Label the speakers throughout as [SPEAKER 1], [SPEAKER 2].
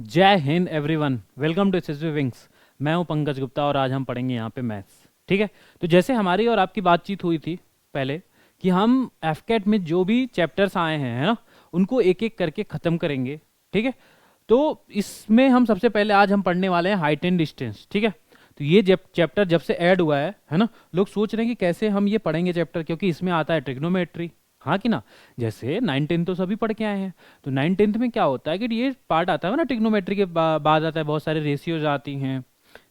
[SPEAKER 1] जय हिंद everyone, welcome to SSV wings. मैं हूं पंकज गुप्ता और आज हम पढ़ेंगे यहाँ पे मैथ्स। ठीक है, तो जैसे हमारी और आपकी बातचीत हुई थी पहले कि हम एफकेट में जो भी चैप्टर्स आए हैं, है ना, उनको एक एक करके ख़त्म करेंगे। ठीक है, तो इसमें हम सबसे पहले आज हम पढ़ने वाले हैं हाइट एंड डिस्टेंस। ठीक है, तो ये चैप्टर जब से ऐड हुआ है ना, लोग सोच रहे हैं कि कैसे हम ये पढ़ेंगे चैप्टर, क्योंकि इसमें आता है ट्रिग्नोमेट्री। हाँ कि ना, जैसे 9 10 तो सभी पढ़ के आए हैं। तो 9 10 में क्या होता है कि ये पार्ट आता है ना, ट्रिग्नोमेट्री के बाद आता है, बहुत सारे रेशियोज आती हैं,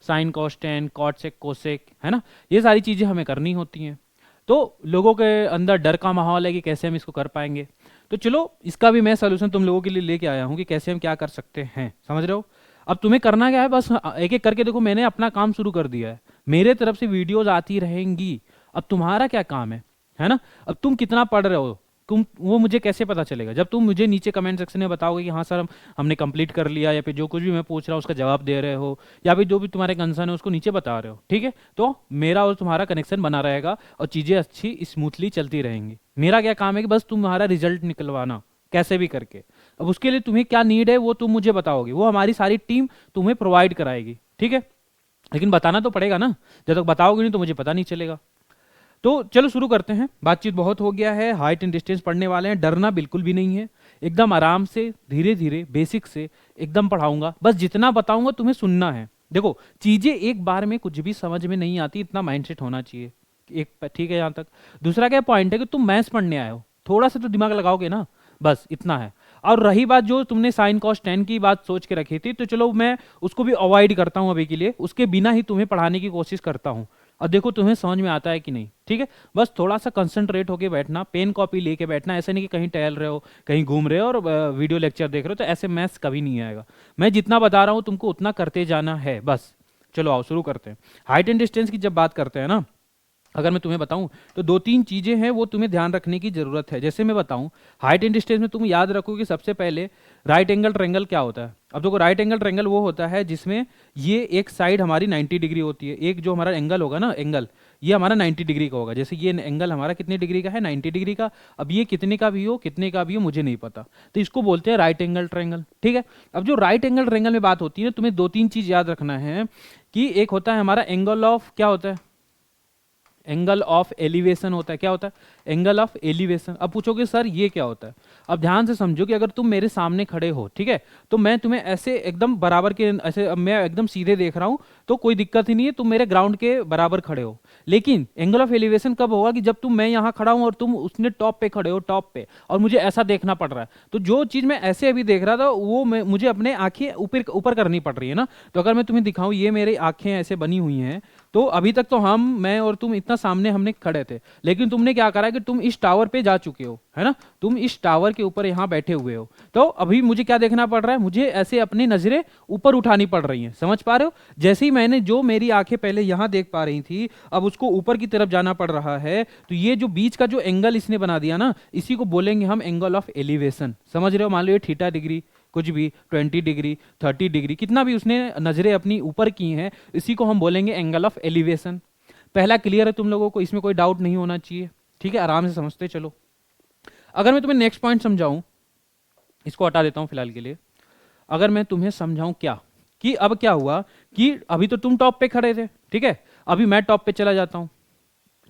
[SPEAKER 1] sine cos tan cot sec cosec, है ना, ये सारी चीज़ें हमें करनी होती हैं। तो लोगों के अंदर डर का माहौल है कि कैसे हम इसको कर पाएंगे। तो चलो, इसका भी मैं सोल्यूशन तुम लोगों के लिए लेके आया हूँ कि कैसे हम क्या कर सकते हैं, समझ रहे हो। अब तुम्हें करना क्या है, बस एक एक करके देखो, मैंने अपना काम शुरू कर दिया है, मेरे तरफ से वीडियोज आती रहेंगी। अब तुम्हारा क्या काम है ना। अब तुम कितना पढ़ रहे हो, तुम वो मुझे कैसे पता चलेगा, जब तुम मुझे नीचे कमेंट सेक्शन में बताओगे कि हाँ सर हमने कंप्लीट कर लिया, या फिर जो कुछ भी मैं पूछ रहा हूँ उसका जवाब दे रहे हो, या फिर जो भी तुम्हारे कंसर्न है उसको नीचे बता रहे हो। ठीक है, तो मेरा और तुम्हारा कनेक्शन बना रहेगा और चीज़ें अच्छी स्मूथली चलती रहेंगी। मेरा क्या काम है कि बस तुम्हारा रिजल्ट निकलवाना कैसे भी करके। अब उसके लिए तुम्हें क्या नीड है वो तुम मुझे बताओगे, वो हमारी सारी टीम तुम्हें प्रोवाइड कराएगी। ठीक है, लेकिन बताना तो पड़ेगा ना, जब तक बताओगे नहीं तो मुझे पता नहीं चलेगा। तो चलो शुरू करते हैं, बातचीत बहुत हो गया है, हाइट एंड डिस्टेंस पढ़ने वाले हैं, डरना बिल्कुल भी नहीं है। एकदम आराम से धीरे धीरे बेसिक से एकदम पढ़ाऊंगा, बस जितना बताऊंगा तुम्हें सुनना है। देखो, चीजें एक बार में कुछ भी समझ में नहीं आती, इतना माइंडसेट होना चाहिए। एक ठीक है यहाँ तक। दूसरा क्या पॉइंट है कि तुम मैथ्स पढ़ने आए हो, थोड़ा सा तो दिमाग लगाओगे ना, बस इतना है। और रही बात जो तुमने साइन कॉस टेन की बात सोच के रखी थी, तो चलो मैं उसको भी अवॉइड करता हूँ अभी के लिए, उसके बिना ही तुम्हें पढ़ाने की कोशिश करता हूँ। और देखो तुम्हें समझ में आता है कि नहीं। ठीक है, बस थोड़ा सा कंसंट्रेट होके बैठना, पेन कॉपी लेके बैठना, ऐसे नहीं कि कहीं टहल रहे हो, कहीं घूम रहे हो और वीडियो लेक्चर देख रहे हो, तो ऐसे मैथ्स कभी नहीं आएगा। मैं जितना बता रहा हूँ तुमको उतना करते जाना है बस। चलो आओ शुरू करते हैं। हाइट एंड डिस्टेंस की जब बात करते हैं ना, अगर मैं तुम्हें बताऊं तो दो तीन चीजें हैं वो तुम्हें ध्यान रखने की जरूरत है। जैसे मैं बताऊं, हाइट एंड डिस्टेंस में तुम याद रखो कि सबसे पहले राइट एंगल ट्रायंगल क्या होता है। अब देखो, राइट एंगल ट्रायंगल वो होता है जिसमें ये एक साइड हमारी 90 डिग्री होती है, एक जो हमारा एंगल होगा ना, एंगल ये हमारा 90 डिग्री का होगा। जैसे ये एंगल हमारा कितने डिग्री का है, 90 डिग्री का। अब ये कितने का भी हो, कितने का भी हो, मुझे नहीं पता, तो इसको बोलते हैं राइट एंगल ट्रायंगल। ठीक है, अब जो राइट एंगल ट्रायंगल में बात होती है, तुम्हें दो तीन चीज याद रखना है कि एक होता है हमारा एंगल ऑफ, क्या होता है, एंगल ऑफ एलिवेशन होता है। क्या होता है, एंगल ऑफ एलिवेशन। अब पूछोगे सर ये क्या होता है। अब ध्यान से समझो कि अगर तुम मेरे सामने खड़े हो, ठीक है, तो मैं तुम्हें ऐसे एकदम बराबर के, ऐसे अब मैं एकदम सीधे देख रहा हूं तो कोई दिक्कत ही नहीं है, तुम मेरे ग्राउंड के बराबर खड़े हो। लेकिन एंगल ऑफ एलिवेशन कब होगा कि जब तुम, मैं यहाँ खड़ा हूं और तुम उसने टॉप पे खड़े हो, टॉप पे, और मुझे ऐसा देखना पड़ रहा है। तो जो चीज मैं ऐसे अभी देख रहा था वो मुझे अपने आंखें ऊपर ऊपर करनी पड़ रही है ना। तो अगर मैं तुम्हें दिखाऊं, ये मेरी आंखें ऐसे बनी हुई हैं, तो अभी तक तो मैं और तुम इतना सामने हमने खड़े थे, लेकिन तुमने क्या करा कि तुम इस टावर पे जा चुके हो, है ना, तुम इस टावर के ऊपर यहाँ बैठे हुए हो। तो अभी मुझे क्या देखना पड़ रहा है, मुझे ऐसे अपनी नजरें ऊपर उठानी पड़ रही हैं, समझ पा रहे हो। जैसे ही मैंने, जो मेरी आंखें पहले यहाँ देख पा रही थी, अब उसको ऊपर की तरफ जाना पड़ रहा है। तो ये जो बीच का जो एंगल इसने बना दिया ना, इसी को बोलेंगे हम एंगल ऑफ एलिवेशन। समझ रहे हो, मान लो ये थीटा डिग्री कुछ भी, 20 डिग्री 30 डिग्री कितना भी उसने नजरें अपनी ऊपर की हैं, इसी को हम बोलेंगे एंगल ऑफ एलिवेशन। पहला क्लियर है तुम लोगों को, इसमें कोई डाउट नहीं होना चाहिए। ठीक है, आराम से समझते चलो। अगर मैं तुम्हें नेक्स्ट पॉइंट समझाऊं, इसको हटा देता हूं फिलहाल के लिए। अगर मैं तुम्हें समझाऊं क्या, कि अब क्या हुआ कि अभी तो तुम टॉप पे खड़े थे, ठीक है, अभी मैं टॉप पे चला जाता हूं।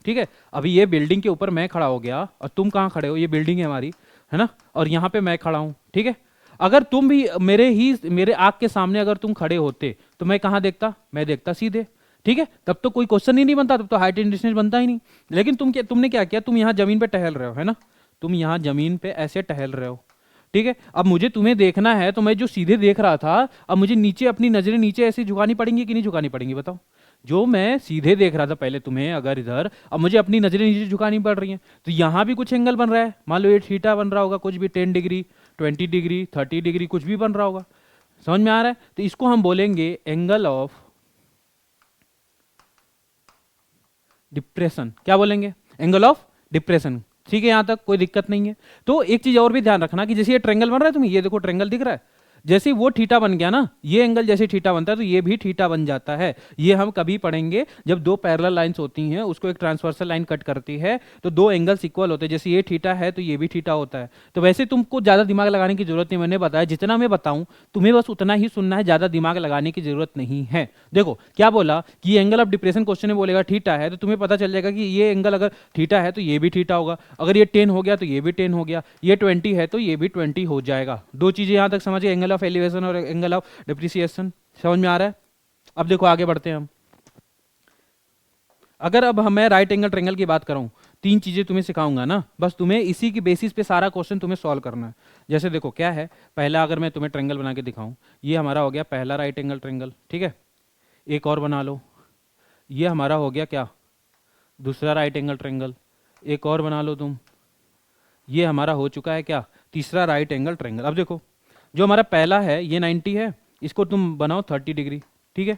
[SPEAKER 1] ठीक है, अभी ये बिल्डिंग के ऊपर मैं खड़ा हो गया और तुम कहां खड़े हो, ये बिल्डिंग है हमारी, है ना, और यहां पे मैं खड़ा हूं। ठीक है, अगर तुम भी मेरे आंख के सामने अगर तुम खड़े होते तो मैं कहां देखता, मैं देखता सीधे। ठीक है, तब तो कोई क्वेश्चन ही नहीं बनता, तब तो हाइट एंड डिस्टेंस बनता ही नहीं। लेकिन तुमने क्या किया, तुम यहाँ जमीन पे टहल रहे हो, है ना, तुम यहाँ जमीन पे ऐसे टहल रहे हो। ठीक है, अब मुझे तुम्हें देखना है, तो मैं जो सीधे देख रहा था, अब मुझे नीचे अपनी नजरें नीचे ऐसी झुकानी पड़ेंगी कि नहीं झुकानी पड़ेंगी, बताओ। जो मैं सीधे देख रहा था पहले तुम्हें, अगर इधर, अब मुझे अपनी नजरें नीचे झुकानी पड़ रही हैं, तो यहाँ भी कुछ एंगल बन रहा है, मान लो ये थीटा बन रहा होगा, कुछ भी 10 डिग्री 20 डिग्री 30 डिग्री कुछ भी बन रहा होगा। समझ में आ रहा है, तो इसको हम बोलेंगे एंगल ऑफ डिप्रेशन। क्या बोलेंगे, एंगल ऑफ डिप्रेशन। ठीक है, यहां तक कोई दिक्कत नहीं है। तो एक चीज और भी ध्यान रखना कि जैसे ये ट्रेंगल बन रहा है, तुम्हें ये देखो ट्रेंगल दिख रहा है, जैसे वो थीटा बन गया ना, ये एंगल जैसे थीटा बनता है तो ये भी थीटा बन जाता है। ये हम कभी पढ़ेंगे जब दो पैरेलल लाइंस होती हैं, उसको एक ट्रांसवर्सल लाइन कट करती है तो दो एंगल्स इक्वल होते हैं। जैसे ये थीटा है तो ये भी थीटा होता है। तो वैसे तुमको ज़्यादा दिमाग लगाने की जरूरत नहीं, मैंने बताया जितना मैं बताऊं तुम्हें बस उतना ही सुनना है, ज़्यादा दिमाग लगाने की जरूरत नहीं है। देखो क्या बोला कि एंगल ऑफ डिप्रेशन क्वेश्चन में बोलेगा थीटा है, तो तुम्हें पता चल जाएगा कि ये एंगल अगर थीटा है तो ये भी थीटा होगा, अगर ये 10 हो गया तो ये भी 10 हो गया, ये 20 है तो ये भी 20 हो जाएगा। दो चीज़ें यहाँ तक समझिए, एंगल ऑफ एलिवेशन और एंगल ऑफ डिप्रिसिएशन, समझ में आ रहा है। अब देखो आगे बढ़ते हैं हम। अगर अब मैं राइट एंगल ट्रायंगल की बात करूं, तीन चीजें तुम्हें सिखाऊंगा ना, बस तुम्हें इसी की बेसिस पे सारा क्वेश्चन तुम्हें सॉल्व करना है। जैसे देखो क्या है, पहला अगर मैं तुम्हें ट्रायंगल बना के दिखाऊं, ये हमारा हो गया पहला राइट एंगल ट्रायंगल, ठीक है। एक और बना लो, ये हमारा हो गया क्या, दूसरा राइट एंगल ट्रायंगल। एक और बना लो तुम, ये हमारा हो चुका है क्या, तीसरा राइट एंगल ट्रायंगल। अब देखो जो हमारा पहला है ये 90 है, इसको तुम बनाओ 30 डिग्री, ठीक है।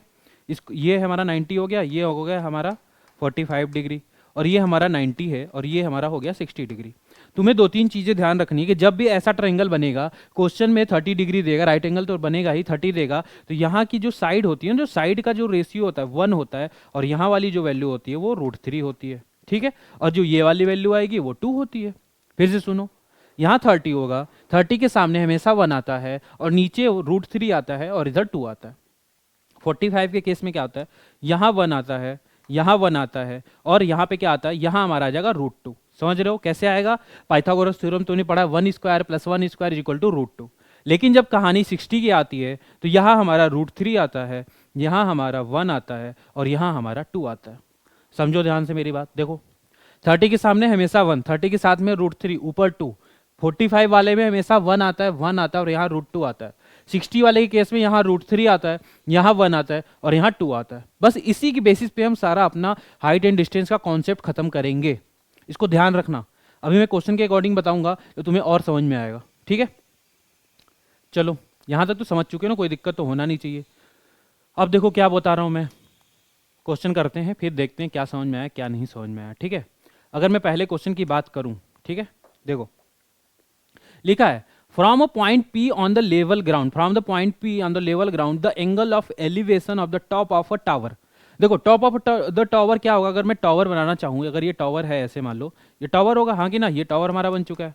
[SPEAKER 1] इसको, ये हमारा 90 हो गया, ये हो गया हमारा 45 डिग्री, और ये हमारा 90 है और ये हमारा हो गया 60 डिग्री। तुम्हें दो तीन चीज़ें ध्यान रखनी है कि जब भी ऐसा ट्रायंगल बनेगा, क्वेश्चन में 30 डिग्री देगा, राइट एंगल तो बनेगा ही, 30 देगा, तो यहाँ की जो साइड होती है, जो साइड का जो रेशियो होता है 1 होता है, और यहाँ वाली जो वैल्यू होती है वो √3 होती है, ठीक है। और जो ये वाली वैल्यू आएगी वो 2 होती है। फिर से सुनो, यहाँ 30 होगा, 30 के सामने हमेशा 1 आता है, और नीचे √3 आता है, और इधर 2 आता है। 45 के केस में क्या होता है, यहाँ 1 आता है, यहाँ 1 आता है, और यहाँ पे क्या आता है, यहाँ हमारा आ जाएगा √2। समझ रहे हो कैसे आएगा, पाइथागोरस थ्योरम तुमने पढ़ा, 1 square plus 1 square equal to √2। लेकिन जब कहानी 60 की आती है तो यहाँ हमारा √3 आता है, यहाँ हमारा 1 आता है, और यहाँ हमारा 2 आता है। समझो ध्यान से मेरी बात, देखो 30 के सामने हमेशा 1, 30 के साथ में √3 ऊपर 2, 45 वाले में हमेशा 1 आता है, 1 आता है, और यहाँ √2 आता है। 60 वाले के केस में यहाँ √3 आता है, यहाँ 1 आता है, और यहाँ 2 आता है। बस इसी की बेसिस पे हम सारा अपना हाइट एंड डिस्टेंस का कॉन्सेप्ट खत्म करेंगे, इसको ध्यान रखना। अभी मैं क्वेश्चन के अकॉर्डिंग बताऊंगा तो तुम्हें और समझ में आएगा, ठीक है। चलो यहाँ तक तो समझ चुके हो ना, कोई दिक्कत तो होना नहीं चाहिए। अब देखो क्या बता रहा हूँ मैं, क्वेश्चन करते हैं फिर देखते हैं क्या समझ में आया क्या नहीं समझ में आया, ठीक है। अगर मैं पहले क्वेश्चन की बात करूं, ठीक है, देखो लिखा है from a point P on the level ground, from the point P on the level ground the angle of elevation of the top of a tower. देखो टॉप ऑफ द टावर क्या होगा, अगर मैं टावर बनाना चाहूँ, अगर ये tower है ऐसे मान लो, ये टावर होगा, हाँ कि ना, ये टावर हमारा बन चुका है।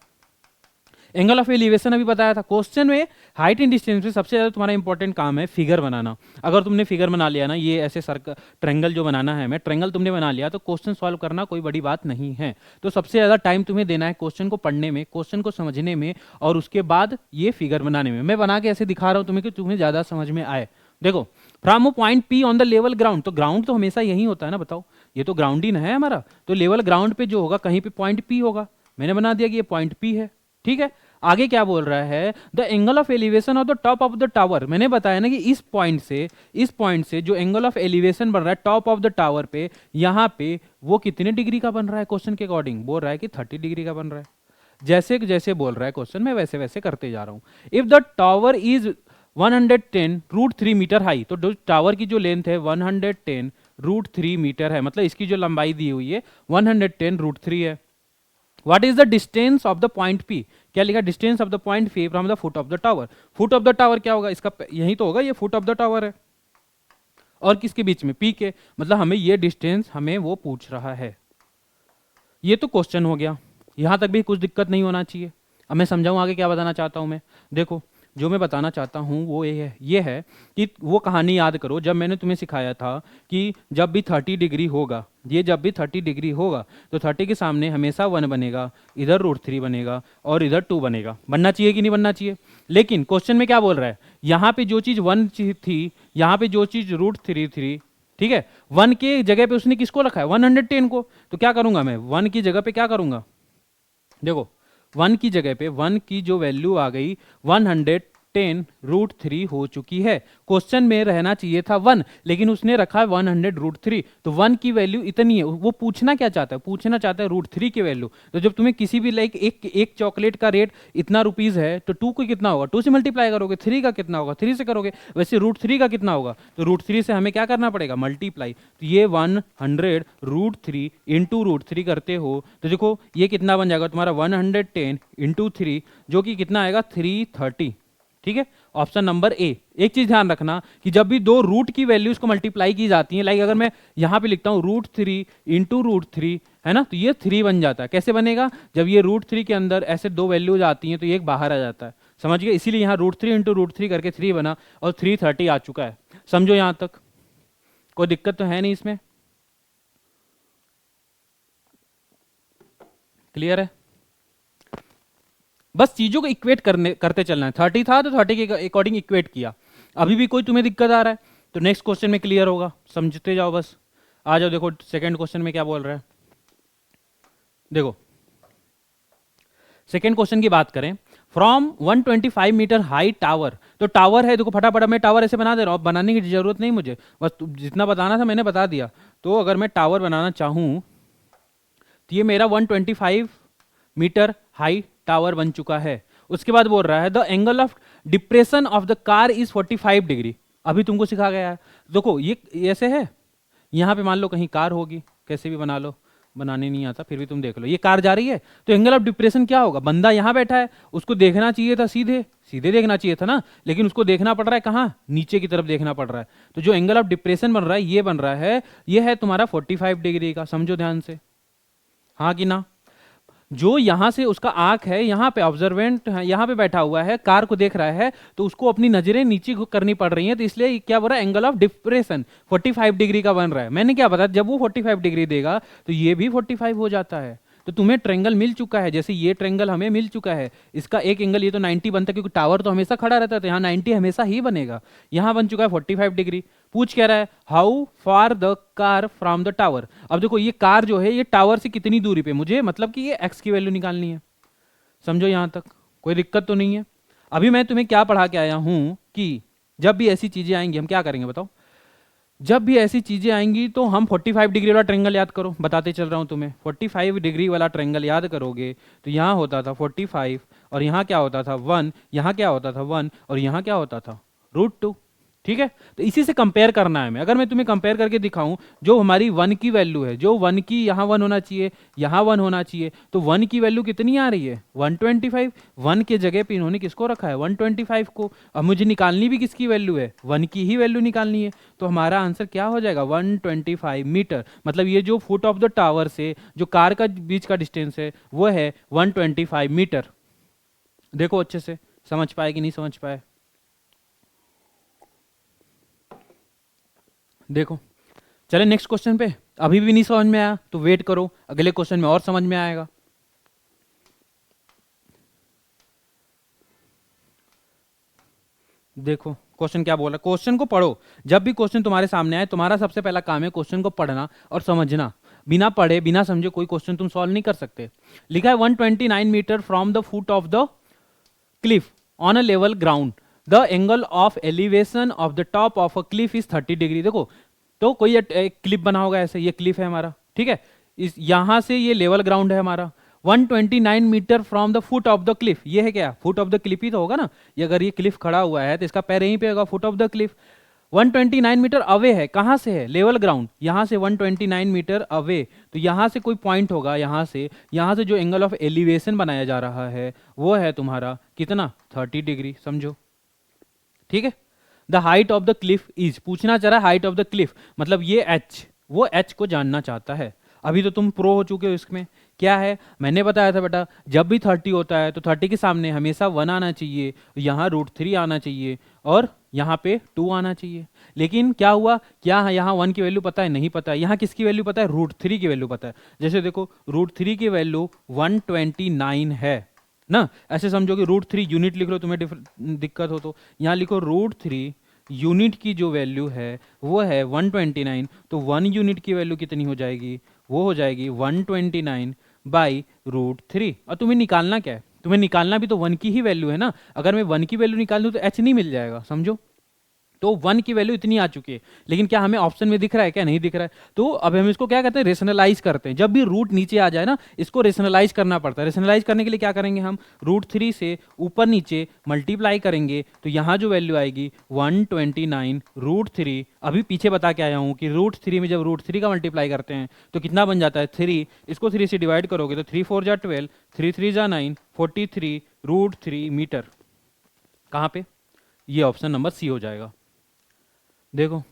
[SPEAKER 1] एंगल ऑफ एलिवेशन अभी बताया था क्वेश्चन में, हाइट एंड डिस्टेंस में सबसे ज्यादा तुम्हारा इंपॉर्टेंट काम है फिगर बनाना। अगर तुमने फिगर बना लिया ना, ये ऐसे सर्कल ट्रायंगल जो बनाना है, मैं ट्रायंगल तुमने बना लिया तो क्वेश्चन सॉल्व करना कोई बड़ी बात नहीं है। तो सबसे ज्यादा टाइम तुम्हें देना है क्वेश्चन को पढ़ने में, क्वेश्चन को समझने में, और उसके बाद ये फिगर बनाने में। मैं बना के ऐसे दिखा रहा हूं तुम्हें कि तुम्हें ज्यादा समझ में आए। देखो from point P on the level ground, तो ग्राउंड तो हमेशा यही होता है ना, बताओ ये तो ग्राउंड ही ना है हमारा, तो लेवल ग्राउंड पे जो होगा कहीं पे पॉइंट पी होगा, मैंने बना दिया कि ये पॉइंट पी है, ठीक है। आगे क्या बोल रहा है, the angle of elevation of the top of the tower. मैंने बताया ना कि इस पॉइंट से जो एंगल ऑफ एलिवेशन बन रहा है टॉप ऑफ द टावर पे, यहां पे वो कितने डिग्री का बन रहा है, क्वेश्चन के अकॉर्डिंग बोल रहा है कि 30 डिग्री का बन रहा है। जैसे जैसे बोल रहा है क्वेश्चन, मैं वैसे वैसे करते जा रहा हूं। If the tower is 110 √3 metre high, तो टावर की जो लेंथ है 110 √3 मीटर है, मतलब इसकी जो लंबाई दी हुई है 110 √3 है। What is the distance of the point P? क्या लिखा, distance of the point P from the foot of the tower. Foot of the tower क्या होगा, इसका यही तो होगा, ये फुट ऑफ द टावर है, और किसके बीच में, P के, मतलब हमें ये डिस्टेंस हमें वो पूछ रहा है। ये तो क्वेश्चन हो गया, यहां तक भी कुछ दिक्कत नहीं होना चाहिए। अब मैं समझाऊं आगे क्या बताना चाहता हूं मैं। देखो जो मैं बताना चाहता हूं वो ये है कि वो कहानी याद करो जब मैंने तुम्हें सिखाया था कि जब भी 30 डिग्री होगा, ये जब भी 30 डिग्री होगा तो 30 के सामने हमेशा 1 बनेगा, इधर √3 बनेगा, और इधर 2 बनेगा। बनना चाहिए कि नहीं बनना चाहिए। लेकिन क्वेश्चन में क्या बोल रहा है, यहाँ पे जो चीज 1 थी, यहाँ पे जो चीज √3 थी, ठीक है, 1 के जगह पे उसने किसको रखा है, 110 को। तो क्या करूंगा मैं, 1 की जगह पे क्या करूंगा, देखो 1 की जगह पे 1 की जो वैल्यू आ गई 110 √3 हो चुकी है। क्वेश्चन में रहना चाहिए था 1, लेकिन उसने रखा है 100 √3, तो 1 की वैल्यू इतनी है। वो पूछना क्या चाहता है, पूछना चाहता है √3 की वैल्यू। तो जब तुम्हें किसी भी लाइक एक चॉकलेट का रेट इतना रुपीज है, तो 2 को कितना होगा, 2 से मल्टीप्लाई करोगे, 3 का कितना होगा, 3 से करोगे, वैसे √3 का कितना होगा, तो √3 से हमें क्या करना पड़ेगा, मल्टीप्लाई। तो ये 100 √3 इंटू √3 करते हो तो देखो ये कितना बन जाएगा तुम्हारा 110 इंटू 3, जो कि कितना आएगा 330, ठीक है, ऑप्शन नंबर ए। एक चीज ध्यान रखना कि जब भी दो रूट की वैल्यूज को मल्टीप्लाई की जाती है, लाइक अगर मैं यहाँ पे लिखता हूँ √3 इंटू √3, है ना, तो ये 3 बन जाता है। कैसे बनेगा? जब ये √3 के अंदर ऐसे दो वैल्यूज आती हैं तो ये एक बाहर आ जाता है, समझ गए? इसीलिए यहाँ √3 इंटू √3 करके 3 बना और 330 आ चुका है। समझो यहाँ तक, कोई दिक्कत तो है नहीं इसमें? क्लियर है? बस चीजों को इक्वेट करते चलना है। 30 था तो 30 के अकॉर्डिंग इक्वेट किया। अभी भी कोई तुम्हें दिक्कत आ रहा है तो नेक्स्ट क्वेश्चन में क्लियर होगा, समझते जाओ बस। आ जाओ, देखो सेकंड क्वेश्चन में क्या बोल रहा है। देखो सेकंड क्वेश्चन की बात करें, फ्रॉम 125 मीटर हाई टावर, तो टावर है, देखो फटाफट मैं टावर ऐसे बना दे रहा हूँ, बनाने की जरूरत नहीं मुझे, बस जितना बताना था मैंने बता दिया। तो अगर मैं टावर बनाना चाहूँ तो ये मेरा 125 मीटर हाई टावर बन चुका है। उसके बाद बोल रहा है the angle of depression of the car is 45 degree. अभी तुमको सिखा गया है, देखो ये ऐसे है, यहाँ पे मान लो कहीं कार होगी, कैसे भी बना लो, बनाने नहीं आता फिर भी तुम देख लो, ये कार जा रही है तो एंगल ऑफ डिप्रेशन क्या होगा? बंदा यहाँ बैठा है, उसको देखना चाहिए था सीधे सीधे देखना चाहिए था ना, लेकिन उसको देखना पड़ रहा है कहाँ? नीचे की तरफ देखना पड़ रहा है। तो जो एंगल ऑफ डिप्रेशन बन रहा है ये बन रहा है, ये है तुम्हारा 45 डिग्री का। समझो ध्यान से, हाँ कि ना? जो यहां से उसका आंख है, यहाँ पे ऑब्जर्वेंट है, यहाँ पे बैठा हुआ है, कार को देख रहा है, तो उसको अपनी नजरें नीचे करनी पड़ रही हैं, तो इसलिए क्या बोल रहा है? एंगल ऑफ डिप्रेशन 45 डिग्री का बन रहा है। मैंने क्या बताया, जब वो 45 डिग्री देगा तो ये भी 45 हो जाता है। तो तुम्हें ट्रेंगल मिल चुका है, जैसे ये ट्रेंगल हमें मिल चुका है, इसका एक एंगल ये तो 90 बनता है, क्योंकि टावर तो हमेशा खड़ा रहता है, तो यहाँ 90 हमेशा ही बनेगा। यहाँ बन चुका है 45 डिग्री। पूछ कह रहा है how far the car from the tower. अब देखो ये कार जो है ये टावर से कितनी दूरी पे, मुझे मतलब कि ये एक्स की वैल्यू निकालनी है। समझो यहाँ तक, कोई दिक्कत तो नहीं है? अभी मैं तुम्हें क्या पढ़ा के आया हूं कि जब भी ऐसी चीजें आएंगी हम क्या करेंगे बताओ? जब भी ऐसी चीजें आएंगी तो हम 45 डिग्री वाला ट्रायंगल याद करो, बताते चल रहा हूं तुम्हें। 45 डिग्री वाला ट्रायंगल याद करोगे तो यहाँ होता था 45, और यहाँ क्या होता था 1, यहाँ क्या होता था 1, और यहाँ क्या होता था √2। ठीक है, तो इसी से कंपेयर करना है। मैं अगर मैं तुम्हें कंपेयर करके दिखाऊं, जो हमारी 1 की वैल्यू है, जो 1 की यहाँ 1 होना चाहिए, यहाँ 1 होना चाहिए, तो 1 की वैल्यू कितनी आ रही है? 125। 1 के जगह पे इन्होंने किसको रखा है? 125 को। अब मुझे निकालनी भी किसकी वैल्यू है? 1 की ही वैल्यू निकालनी है। तो हमारा आंसर क्या हो जाएगा? 125 मीटर। मतलब ये जो फुट ऑफ द टावर से जो कार का बीच का डिस्टेंस है वो है 125 मीटर। देखो अच्छे से समझ पाए कि नहीं समझ पाए? देखो चले नेक्स्ट क्वेश्चन पे। अभी भी नहीं समझ में आया तो वेट करो, अगले क्वेश्चन में और समझ में आएगा। देखो क्वेश्चन क्या बोला, क्वेश्चन को पढ़ो। जब भी क्वेश्चन तुम्हारे सामने आए, तुम्हारा सबसे पहला काम है क्वेश्चन को पढ़ना और समझना। बिना पढ़े बिना समझे कोई क्वेश्चन तुम सॉल्व नहीं कर सकते। लिखा है 129 metre from the foot of the cliff on a level ground, the angle of elevation of the top of a cliff is 30 degree. देखो तो कोई एक क्लिफ बना होगा ऐसे, ये क्लिफ है हमारा, ठीक है, इस यहां से ये लेवल ग्राउंड है हमारा। 129 metre from the foot of the cliff, ये है क्या? फुट ऑफ द क्लिफ ही तो होगा ना। ये अगर ये क्लिफ खड़ा हुआ है तो इसका पैर यहीं पे होगा, foot of the cliff. 129 metre away है, कहां से है? लेवल ग्राउंड, यहां से 129 मीटर अवे, तो यहां से कोई पॉइंट होगा, यहां से जो एंगल ऑफ एलिवेशन बनाया जा रहा है वो है तुम्हारा कितना? 30 डिग्री। समझो, ठीक है। The height of the Cliff is, पूछना चाह रहा है हाइट ऑफ द क्लिफ, मतलब ये एच, वो एच को जानना चाहता है। अभी तो तुम प्रो हो चुके हो इसमें। क्या है, मैंने बताया था बेटा, जब भी 30 होता है तो 30 के सामने हमेशा 1 आना चाहिए, यहाँ √3 आना चाहिए, और यहाँ पे 2 आना चाहिए। लेकिन क्या हुआ, क्या यहाँ 1 की वैल्यू पता है? नहीं पता है। यहाँ किसकी वैल्यू पता है? √3 की वैल्यू पता है। जैसे देखो √3 की वैल्यू 129 है ना, ऐसे समझो कि √3 यूनिट लिख लो, तुम्हें दिक्कत हो तो यहाँ लिखो √3 यूनिट की जो वैल्यू है वो है 129, तो 1 यूनिट की वैल्यू कितनी हो जाएगी? वो हो जाएगी 129 बाई √3। और तुम्हें निकालना क्या है? तुम्हें निकालना भी तो 1 की ही वैल्यू है ना। अगर मैं 1 की वैल्यू निकाल दूं तो एच नहीं मिल जाएगा, समझो। तो 1 की वैल्यू इतनी आ चुकी है, लेकिन क्या हमें ऑप्शन में दिख रहा है? क्या नहीं दिख रहा है? तो अब हम इसको क्या कहते हैं? रेशनलाइज करते हैं। जब भी रूट नीचे आ जाए ना, इसको रेशनलाइज करना पड़ता है। रेशनलाइज करने के लिए क्या करेंगे हम? √3 से ऊपर नीचे मल्टीप्लाई करेंगे, तो यहाँ जो वैल्यू आएगी 129 √3। अभी पीछे बता के आया हूँ कि √3 में जब √3 का मल्टीप्लाई करते हैं तो कितना बन जाता है? 3। इसको 3 से डिवाइड करोगे तो 3 4 जा 12, 3 3 जा 9, 43 √3 मीटर। कहाँ पे? ये ऑप्शन नंबर सी हो जाएगा। देखो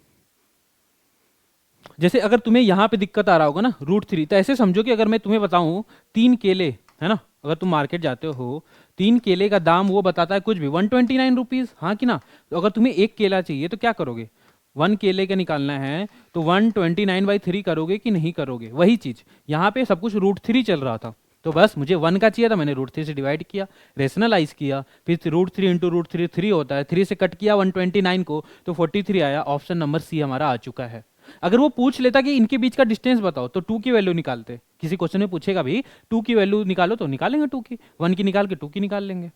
[SPEAKER 1] जैसे अगर तुम्हें यहाँ पे दिक्कत आ रहा होगा ना √3, तो ऐसे समझो कि अगर मैं तुम्हें बताऊं 3 केले, है ना, अगर तुम मार्केट जाते हो 3 केले का दाम वो बताता है कुछ भी 129 रुपीज़, हाँ कि ना। तो अगर तुम्हें एक केला चाहिए तो क्या करोगे, 1 केले का निकालना है तो 129/3 करोगे कि नहीं करोगे। वही चीज़ यहाँ पे सब कुछ √3 चल रहा था, तो बस मुझे 1 का चाहिए था, मैंने √3 से डिवाइड किया, रेशनलाइज किया, फिर √3 इंटू √3 3 होता है, 3 से कट किया 129 को तो 43 आया। ऑप्शन नंबर सी हमारा आ चुका है। अगर वो पूछ लेता कि इनके बीच का डिस्टेंस बताओ तो 2 की वैल्यू निकालते, किसी क्वेश्चन में पूछेगा भी 2 की वैल्यू निकालो तो निकालेंगे 2 की, 1 की निकाल के 2 की निकाल लेंगे।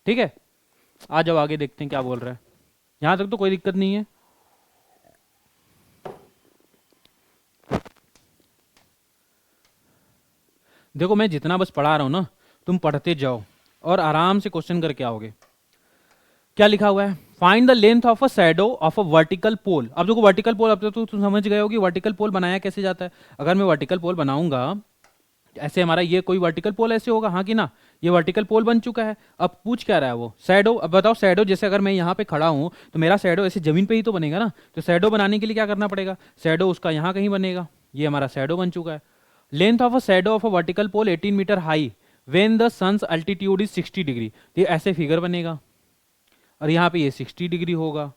[SPEAKER 1] ठीक है, आ जाओ आगे देखते हैं क्या बोल रहा है। यहां तक तो कोई दिक्कत नहीं है। देखो मैं जितना बस पढ़ा रहा हूं ना, तुम पढ़ते जाओ और आराम से क्वेश्चन करके आओगे। क्या लिखा हुआ है, find the length of a shadow of a vertical pole. अब देखो वर्टिकल पोल, अब तो तुम समझ गए हो कि वर्टिकल पोल बनाया कैसे जाता है। अगर मैं वर्टिकल पोल बनाऊंगा ऐसे, हमारा ये कोई वर्टिकल पोल ऐसे होगा, हाँ कि ना, ये वर्टिकल पोल बन चुका है। अब पूछ क्या रहा है वो, शैडो। अब बताओ शैडो, जैसे अगर मैं यहाँ पे खड़ा हूँ तो मेरा शैडो ऐसे जमीन पे ही तो बनेगा ना, तो शैडो बनाने के लिए क्या करना पड़ेगा, शैडो उसका यहाँ कहीं बनेगा, ये हमारा शैडो बन चुका है। Length of a shadow of a vertical pole 18 metre high when the sun's altitude is 60 degree, ये ऐसे फिगर बनेगा और यहाँ पे ये 60 डिग्री होगा।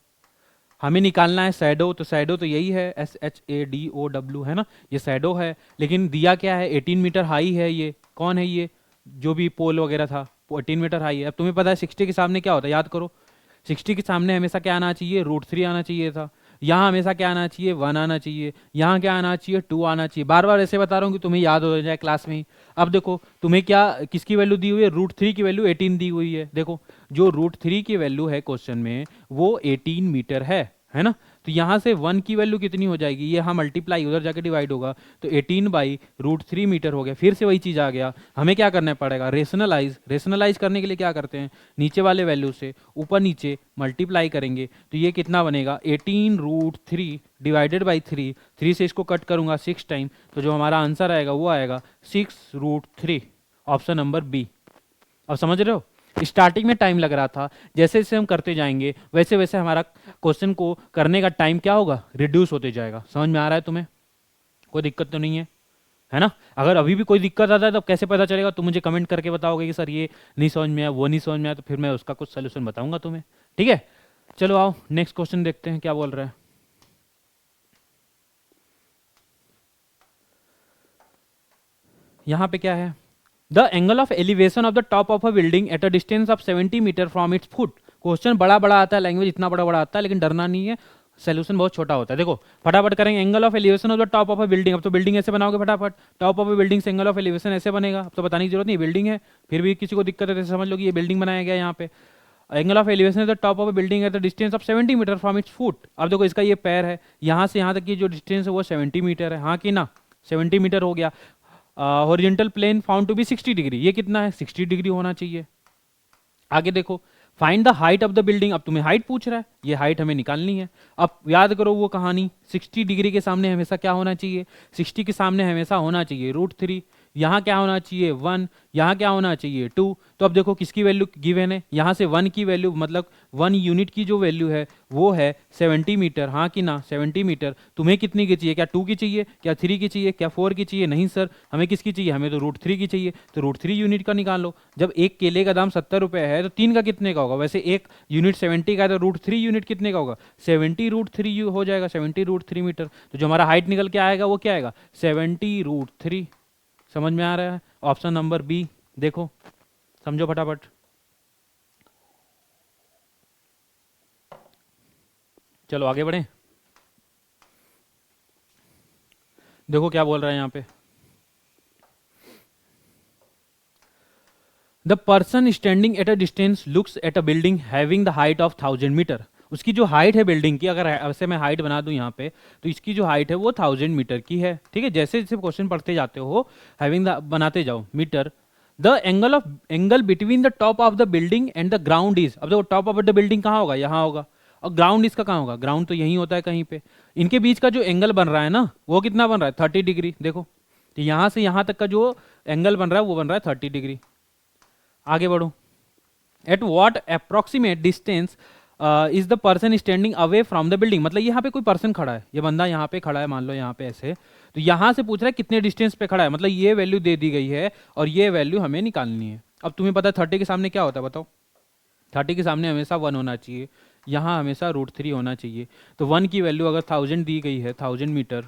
[SPEAKER 1] हमें निकालना है शैडो, तो शैडो तो यही है SHADOW, है ना, ये शैडो है। लेकिन दिया क्या है, 18 मीटर हाई है। ये कौन है, ये जो भी पोल वगैरह था वो 18 मीटर हाई है। अब तुम्हें पता है 60 के सामने क्या होता है, याद करो, 60 के सामने हमेशा क्या आना चाहिए, √3 आना चाहिए था। यहाँ हमेशा क्या आना चाहिए, 1 आना चाहिए। यहाँ क्या आना चाहिए, 2 आना चाहिए। बार बार ऐसे बता रहा हूँ कि तुम्हें याद हो जाए क्लास में ही। अब देखो तुम्हें क्या, किसकी वैल्यू दी हुई है, √3 की वैल्यू 18 दी हुई है। देखो जो √3 की वैल्यू है क्वेश्चन में वो 18 मीटर है ना। तो यहाँ से 1 की वैल्यू कितनी हो जाएगी, ये हाँ मल्टीप्लाई उधर जाके डिवाइड होगा, तो 18/√3 मीटर हो गया। फिर से वही चीज़ आ गया, हमें क्या करना पड़ेगा, रेशनलाइज करने के लिए क्या करते हैं, नीचे वाले वैल्यू से ऊपर नीचे मल्टीप्लाई करेंगे, तो ये कितना बनेगा, 18√3 डिवाइडेड बाई 3, 3 से इसको कट करूंगा 6 टाइम, तो जो हमारा आंसर आएगा वो आएगा 6√3, ऑप्शन नंबर बी। अब समझ रहे हो, स्टार्टिंग में टाइम लग रहा था, जैसे जैसे हम करते जाएंगे वैसे वैसे हमारा क्वेश्चन को करने का टाइम क्या होगा, रिड्यूस होते जाएगा। समझ में आ रहा है तुम्हें, कोई दिक्कत तो नहीं है ना। अगर अभी भी कोई दिक्कत आता है तो कैसे पता चलेगा, तुम मुझे कमेंट करके बताओगे कि सर ये नहीं समझ में आया, वो नहीं समझ में आया, तो फिर मैं उसका कुछ सोल्यूशन बताऊंगा तुम्हें। ठीक है, चलो आओ नेक्स्ट क्वेश्चन देखते हैं क्या बोल रहा है। यहाँ पे क्या है, the angle of elevation of the top of a building at a distance of 70 metre from its foot. Question बड़ा बड़ा आता है, लैंग्वेज इतना बड़ा बड़ा आता है, लेकिन डरना नहीं है, सोल्यूशन बहुत छोटा होता है। देखो फटाफट करेंगे, angle of elevation of the top of a building. अब तो बिल्डिंग ऐसे बनाओगे फटाफट, टॉप ऑफ अ बिल्डिंग से एंगल ऑफ एलिवेशन ऐसे बनेगा। अब तो बताने की जरूरत नहीं, बिल्डिंग है, फिर भी किसी को दिक्कत है तो समझ लो कि ये बिल्डिंग बनाया गया यहाँ पे। Angle of elevation of the top of a building at the distance of 70 metre from its foot. अब देखो इसका ये पैर है, यहाँ से यहाँ तक की जो डिस्टेंस है वो 70 मीटर है, हाँ कि ना, 70 मीटर हो गया। Horizontal plane found to be 60 degree, ये कितना है, 60 डिग्री होना चाहिए। आगे देखो, find the height of the building. अब तुम्हें हाइट पूछ रहा है, ये हाइट हमें निकालनी है। अब याद करो वो कहानी, 60 डिग्री के सामने हमेशा क्या होना चाहिए, 60 के सामने हमेशा होना चाहिए √3, यहाँ क्या होना चाहिए 1, यहाँ क्या होना चाहिए 2। तो अब देखो किसकी वैल्यू गिवन है, यहाँ से 1 की वैल्यू, मतलब 1 यूनिट की जो वैल्यू है वो है 70 मीटर, हाँ कि ना, 70 मीटर। तुम्हें कितनी की चाहिए, क्या 2 की चाहिए, क्या 3 की चाहिए, क्या 4 की चाहिए, नहीं सर हमें किसकी चाहिए, हमें तो √3 की चाहिए, तो √3 यूनिट का निकाल लो। जब एक केले का दाम 70 रुपये है तो 3 का कितने का होगा, वैसे एक यूनिट 70 का है तो √3 यूनिट कितने का होगा, 70 √3 हो जाएगा, 70 √3 मीटर। तो जो हमारा हाइट निकल के आएगा वो क्या आएगा, 70 √3। समझ में आ रहा है, ऑप्शन नंबर बी। देखो समझो फटाफट, चलो आगे बढ़े। देखो क्या बोल रहा है यहाँ पे, the person standing at a distance looks at a building having the height of 1000 metre. उसकी जो हाइट है बिल्डिंग की, अगर ऐसे मैं हाइट बना दूं यहाँ पे, तो इसकी जो हाइट है वो 1000 मीटर की है। ठीक है, जैसे जैसे क्वेश्चन पढ़ते जाते हो हैविंग द बनाते जाओ metre. The angle between the top of the building and the ground is. अब देखो टॉप ऑफ द बिल्डिंग कहाँ होगा, यहाँ होगा, और ग्राउंड इसका कहाँ होगा, ग्राउंड तो यहीं होता है कहीं पे। इनके बीच का जो एंगल बन रहा है ना वो कितना बन रहा है, 30 डिग्री। देखो तो यहाँ से यहाँ तक का जो एंगल बन रहा है वो बन रहा है 30 डिग्री। आगे बढ़ो, at what approximate distance is the person standing away from the building, मतलब यहाँ पे कोई पर्सन खड़ा है, ये बंदा यहाँ पे खड़ा है, मान लो यहाँ पे ऐसे, तो यहाँ से पूछ रहा है कितने डिस्टेंस पे खड़ा है, मतलब ये वैल्यू दे दी गई है और ये वैल्यू हमें निकालनी है। अब तुम्हें पता है 30 के सामने क्या होता है बताओ? 30 के सामने हमेशा 1 होना चाहिए, यहाँ हमेशा √3 होना चाहिए। तो 1 की वैल्यू अगर 1000 दी गई है, 1000 मीटर,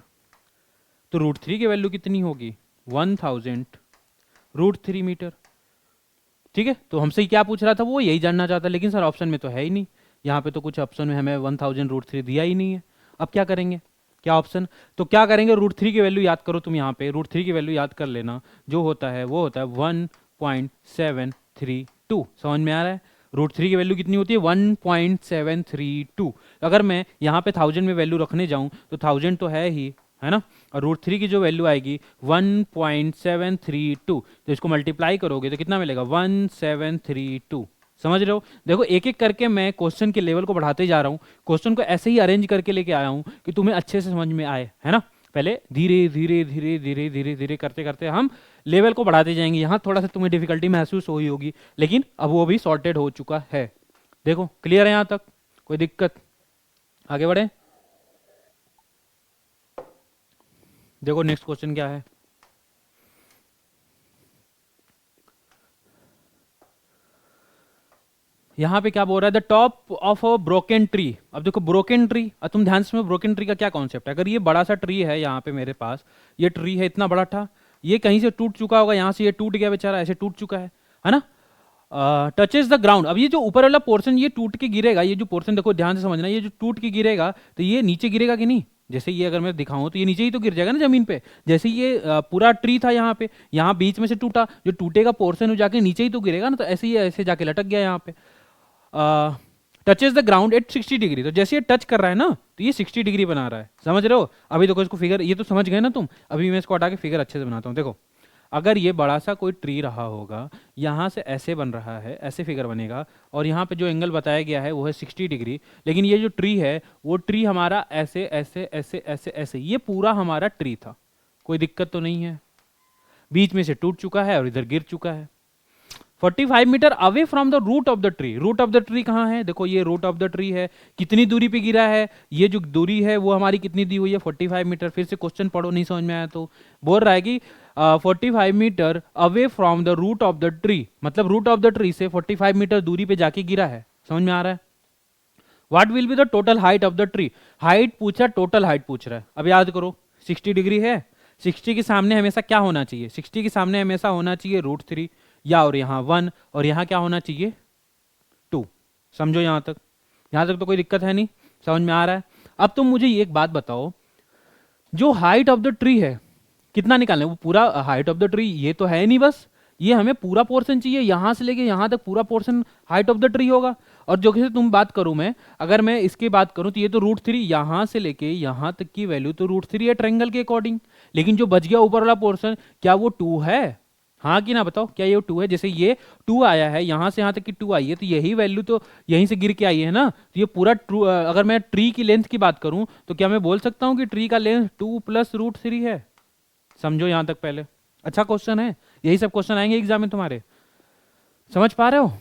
[SPEAKER 1] तो √3 की वैल्यू कितनी होगी? 1000 √3 मीटर। ठीक है, तो हमसे क्या पूछ रहा था, वो यही जानना चाहता, लेकिन सर ऑप्शन में तो है ही नहीं, यहाँ पे तो कुछ ऑप्शन में हमें 1000 √3 दिया ही नहीं है। अब क्या करेंगे, क्या ऑप्शन, तो क्या करेंगे, √3 की वैल्यू याद करो तुम, यहाँ पे √3 की वैल्यू याद कर लेना, जो होता है वो होता है 1.732। समझ में आ रहा है? √3 की वैल्यू कितनी होती है? 1.732। अगर मैं यहाँ पे 1000 में वैल्यू रखने जाऊँ तो 1000 तो है ना, और √3 की जो वैल्यू आएगी 1.732, तो इसको मल्टीप्लाई करोगे तो कितना मिलेगा? 1732। समझ रहे हो? देखो एक एक करके मैं क्वेश्चन के लेवल को बढ़ाते जा रहा हूँ, क्वेश्चन को ऐसे ही अरेंज करके लेके आया हूँ कि तुम्हें अच्छे से समझ में आए, है ना। पहले धीरे धीरे धीरे धीरे धीरे धीरे करते करते हम लेवल को बढ़ाते जाएंगे। यहाँ थोड़ा सा तुम्हें डिफिकल्टी महसूस हुई होगी, लेकिन अब वो भी सॉर्टेड हो चुका है। देखो क्लियर है यहाँ तक? कोई दिक्कत? आगे बढ़े। देखो नेक्स्ट क्वेश्चन क्या है। यहाँ पे क्या बोल रहा है, the top of a broken tree. अब देखो ब्रोकन ट्री, अब तुम ध्यान से, ब्रोकन ट्री का क्या कॉन्सेप्ट है, अगर ये बड़ा सा ट्री है यहाँ पे मेरे पास, ये ट्री है इतना बड़ा था, ये कहीं से टूट चुका होगा, यहाँ से ये टूट गया बेचारा, ऐसे टूट चुका है ना, टचेस द ग्राउंड। अब ये जो ऊपर वाला पोर्शन ये टूट के गिरेगा, ये जो पोर्शन देखो ध्यान से समझना, ये जो टूट के गिरेगा तो ये नीचे गिरेगा कि नहीं? जैसे ये अगर मैं दिखाऊं तो ये नीचे ही तो गिर जाएगा ना जमीन पे। जैसे ये पूरा ट्री था यहाँ पे, यहाँ बीच में से टूटा, जो टूटेगा पोर्शन हो जाके नीचे ही तो गिरेगा ना, तो ऐसे ही ऐसे जाके लटक गया यहाँ पे। Touches the ground eight 60 degree, तो जैसे ये टच कर रहा है ना तो ये 60 डिग्री बना रहा है। समझ रहे हो? अभी देखो इसको फिगर, ये तो समझ गए ना तुम, अभी मैं इसको हटा के फिगर अच्छे से बनाता हूँ। देखो अगर ये बड़ा सा कोई ट्री रहा होगा, यहाँ से ऐसे बन रहा है, ऐसे फिगर बनेगा, और यहाँ पे जो एंगल बताया गया है वो है 60 डिग्री, लेकिन ये जो ट्री है वो ट्री हमारा ऐसे ऐसे ऐसे ऐसे ऐसे, ये पूरा हमारा ट्री था। कोई दिक्कत तो नहीं है? बीच में से टूट चुका है और इधर गिर चुका है 45 metre away from the root of the tree. Root of the tree कहाँ है? देखो ये रूट ऑफ द ट्री है, कितनी दूरी पे गिरा है, ये जो दूरी है वो हमारी कितनी दी हुई है? 45 मीटर। फिर से क्वेश्चन पढ़ो, नहीं समझ में आया तो। बोल रहा है कि 45 metre away from the root of the tree, मतलब रूट ऑफ द ट्री से 45 मीटर दूरी पे जाके गिरा है। समझ में आ रहा है? What will be the total height of the tree. Height पूछा, टोटल हाइट पूछ रहा है। अब याद करो 60 डिग्री है, 60 के सामने हमेशा क्या होना चाहिए? 60 के सामने हमेशा होना चाहिए √3, या और यहाँ 1, और यहाँ क्या होना चाहिए? 2। समझो यहाँ तक? यहाँ तक तो कोई दिक्कत है नहीं, समझ में आ रहा है? अब तुम मुझे एक बात बताओ, जो हाइट ऑफ द ट्री है कितना निकालना है? वो पूरा हाइट ऑफ द ट्री ये तो है नहीं, बस ये हमें पूरा पोर्शन चाहिए, यहां से लेके यहां तक पूरा portion height of the tree होगा। और जो कि तुम बात करूं मैं, अगर मैं इसकी बात करूं तो ये तो √3, यहां से लेके यहां तक की वैल्यू तो √3 है ट्रायंगल के अकॉर्डिंग, लेकिन जो बच गया ऊपर वाला पोर्शन, क्या वो 2 है? हाँ कि ना बताओ, क्या ये 2 है? जैसे ये 2 आया है, यहां से यहां तक की 2 आई है, तो यही वैल्यू तो यहीं से गिर के आई है ना, तो ये पूरा ट्रू। अगर मैं ट्री की लेंथ की बात करूं तो क्या मैं बोल सकता हूं कि ट्री का लेंथ 2 + √3 है? समझो यहां तक पहले। अच्छा क्वेश्चन है, यही सब क्वेश्चन आएंगे एग्जाम में तुम्हारे। समझ पा रहे हो?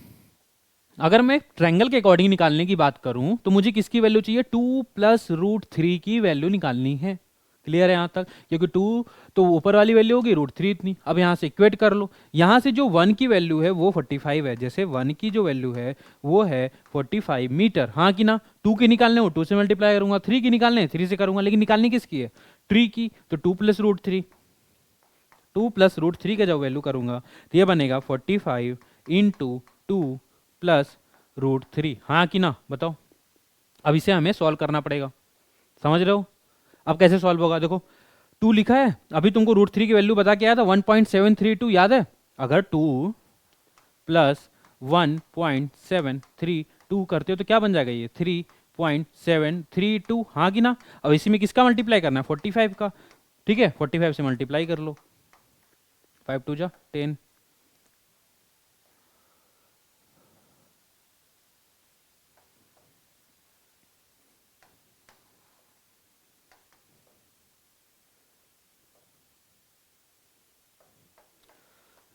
[SPEAKER 1] अगर मैं ट्रायंगल के अकॉर्डिंग निकालने की बात करूं तो मुझे किसकी वैल्यू चाहिए? 2 + √3 की वैल्यू निकालनी है। क्लियर है यहां तक? क्योंकि 2 तो ऊपर वाली वैल्यू होगी, √3 इतनी। अब यहां से इक्वेट कर लो, यहां से जो 1 की वैल्यू है वो 45 है, जैसे 1 की जो वैल्यू है वो है 45 मीटर। हाँ कि ना? 2 की निकालने हो 2 से मल्टीप्लाई करूंगा, 3 की निकालने 3 से करूंगा, लेकिन निकालनी किसकी है? ट्री की। तो 2 + √3, 2 + √3 का जब वैल्यू करूंगा तो ये बनेगा 45 × 2 + √3। हाँ कि ना? बताओ। अब इसे हमें सॉल्व करना पड़ेगा। समझ रहे हो? अब कैसे सॉल्व होगा? देखो 2 लिखा है, अभी तुमको √3 की वैल्यू बता के आया था 1.732, याद है? अगर 2 + 1.732 करते हो तो क्या बन जाएगा? ये 3.732। हाँ कि ना? अब इसी में किसका मल्टीप्लाई करना है? 45 का। ठीक है, 45 से मल्टीप्लाई कर लो, 5 × 2 = 10।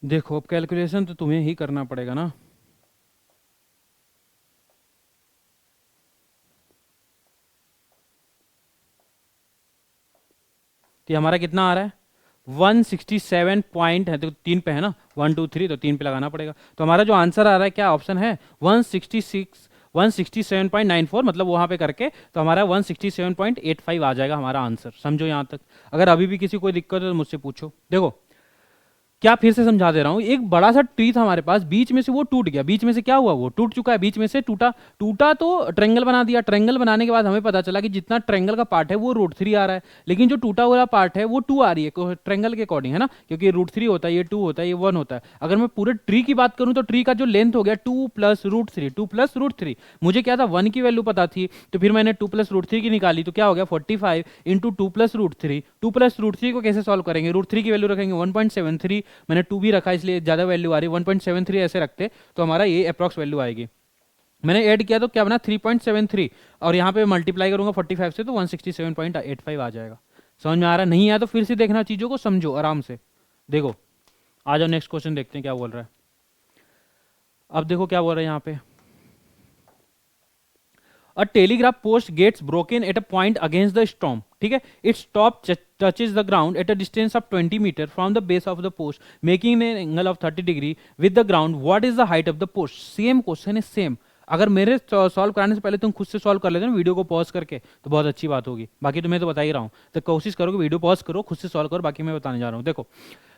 [SPEAKER 1] देखो अब कैलकुलेशन तो तुम्हें ही करना पड़ेगा ना। तो ये हमारा कितना आ रहा है 167 पॉइंट है, तो 3 पे है ना, 1 2 3, तो 3 पे लगाना पड़ेगा। तो हमारा जो आंसर आ रहा है क्या ऑप्शन है 166 167.94, मतलब वहाँ पे करके तो हमारा 167.85 आ जाएगा हमारा आंसर। समझो यहाँ तक। अगर अभी भी किसी को कोई दिक्कत है तो मुझसे पूछो। देखो क्या फिर से समझा दे रहा हूँ, एक बड़ा सा ट्री था हमारे पास, बीच में से वो टूट गया। बीच में से क्या हुआ, वो टूट चुका है, बीच में से टूटा। टूटा तो ट्रेंगल बना दिया। ट्रेंगल बनाने के बाद हमें पता चला कि जितना ट्रेंगल का पार्ट है वो √3 आ रहा है, लेकिन जो टूटा हुआ पार्ट है वो 2 आ रही है ट्रेंगल के अकॉर्डिंग, है ना, क्योंकि √3 होता है, ये 2 होता है, ये 1 होता है। अगर मैं पूरे ट्री की बात करूं तो ट्री का जो लेंथ हो गया 2 + √3, 2 + √3। मुझे क्या था 1 की वैल्यू पता थी, तो फिर मैंने 2 + √3 की निकाली, तो क्या हो गया 45 × 2 + √3। 2 + √3 को कैसे सॉल्व करेंगे, √3 की वैल्यू रखेंगे 1.73, मैंने 2 भी रखा इसलिए ज़्यादा वैल्यू आ रही है, 1.73 ऐसे रखते तो हमारा ये अप्रॉक्स वैल्यू आएगी। मैंने ऐड किया तो क्या बना 3.73, और यहाँ पे मल्टीप्लाई करूंगा 45 से तो 167.85 आ जाएगा। समझ में आ रहा है? नहीं आया तो फिर से देखना, चीज़ों को समझो आराम से। देखो आ जाओ नेक्स्ट क्वेश्चन देखते हैं क्या बोल रहा है। अब देखो क्या बोल रहा है यहाँ पे, A telegraph post gets broken at a point against the storm. ठीक है, its top touches the ground at a distance of 20 meter from the base of the post, making an angle of 30 degree with the ground. What is the height of the post? Same question है, same. अगर मेरे solve कराने से पहले तुम खुद से solve कर लेते ना वीडियो को पॉज करके, तो बहुत अच्छी बात होगी। बाकी तो मैं तो बता ही रहा हूँ, तो कोशिश करो कि वीडियो पॉज करो, खुद से सॉल्व करो, बाकी मैं बताने जा रहा हूँ। देखो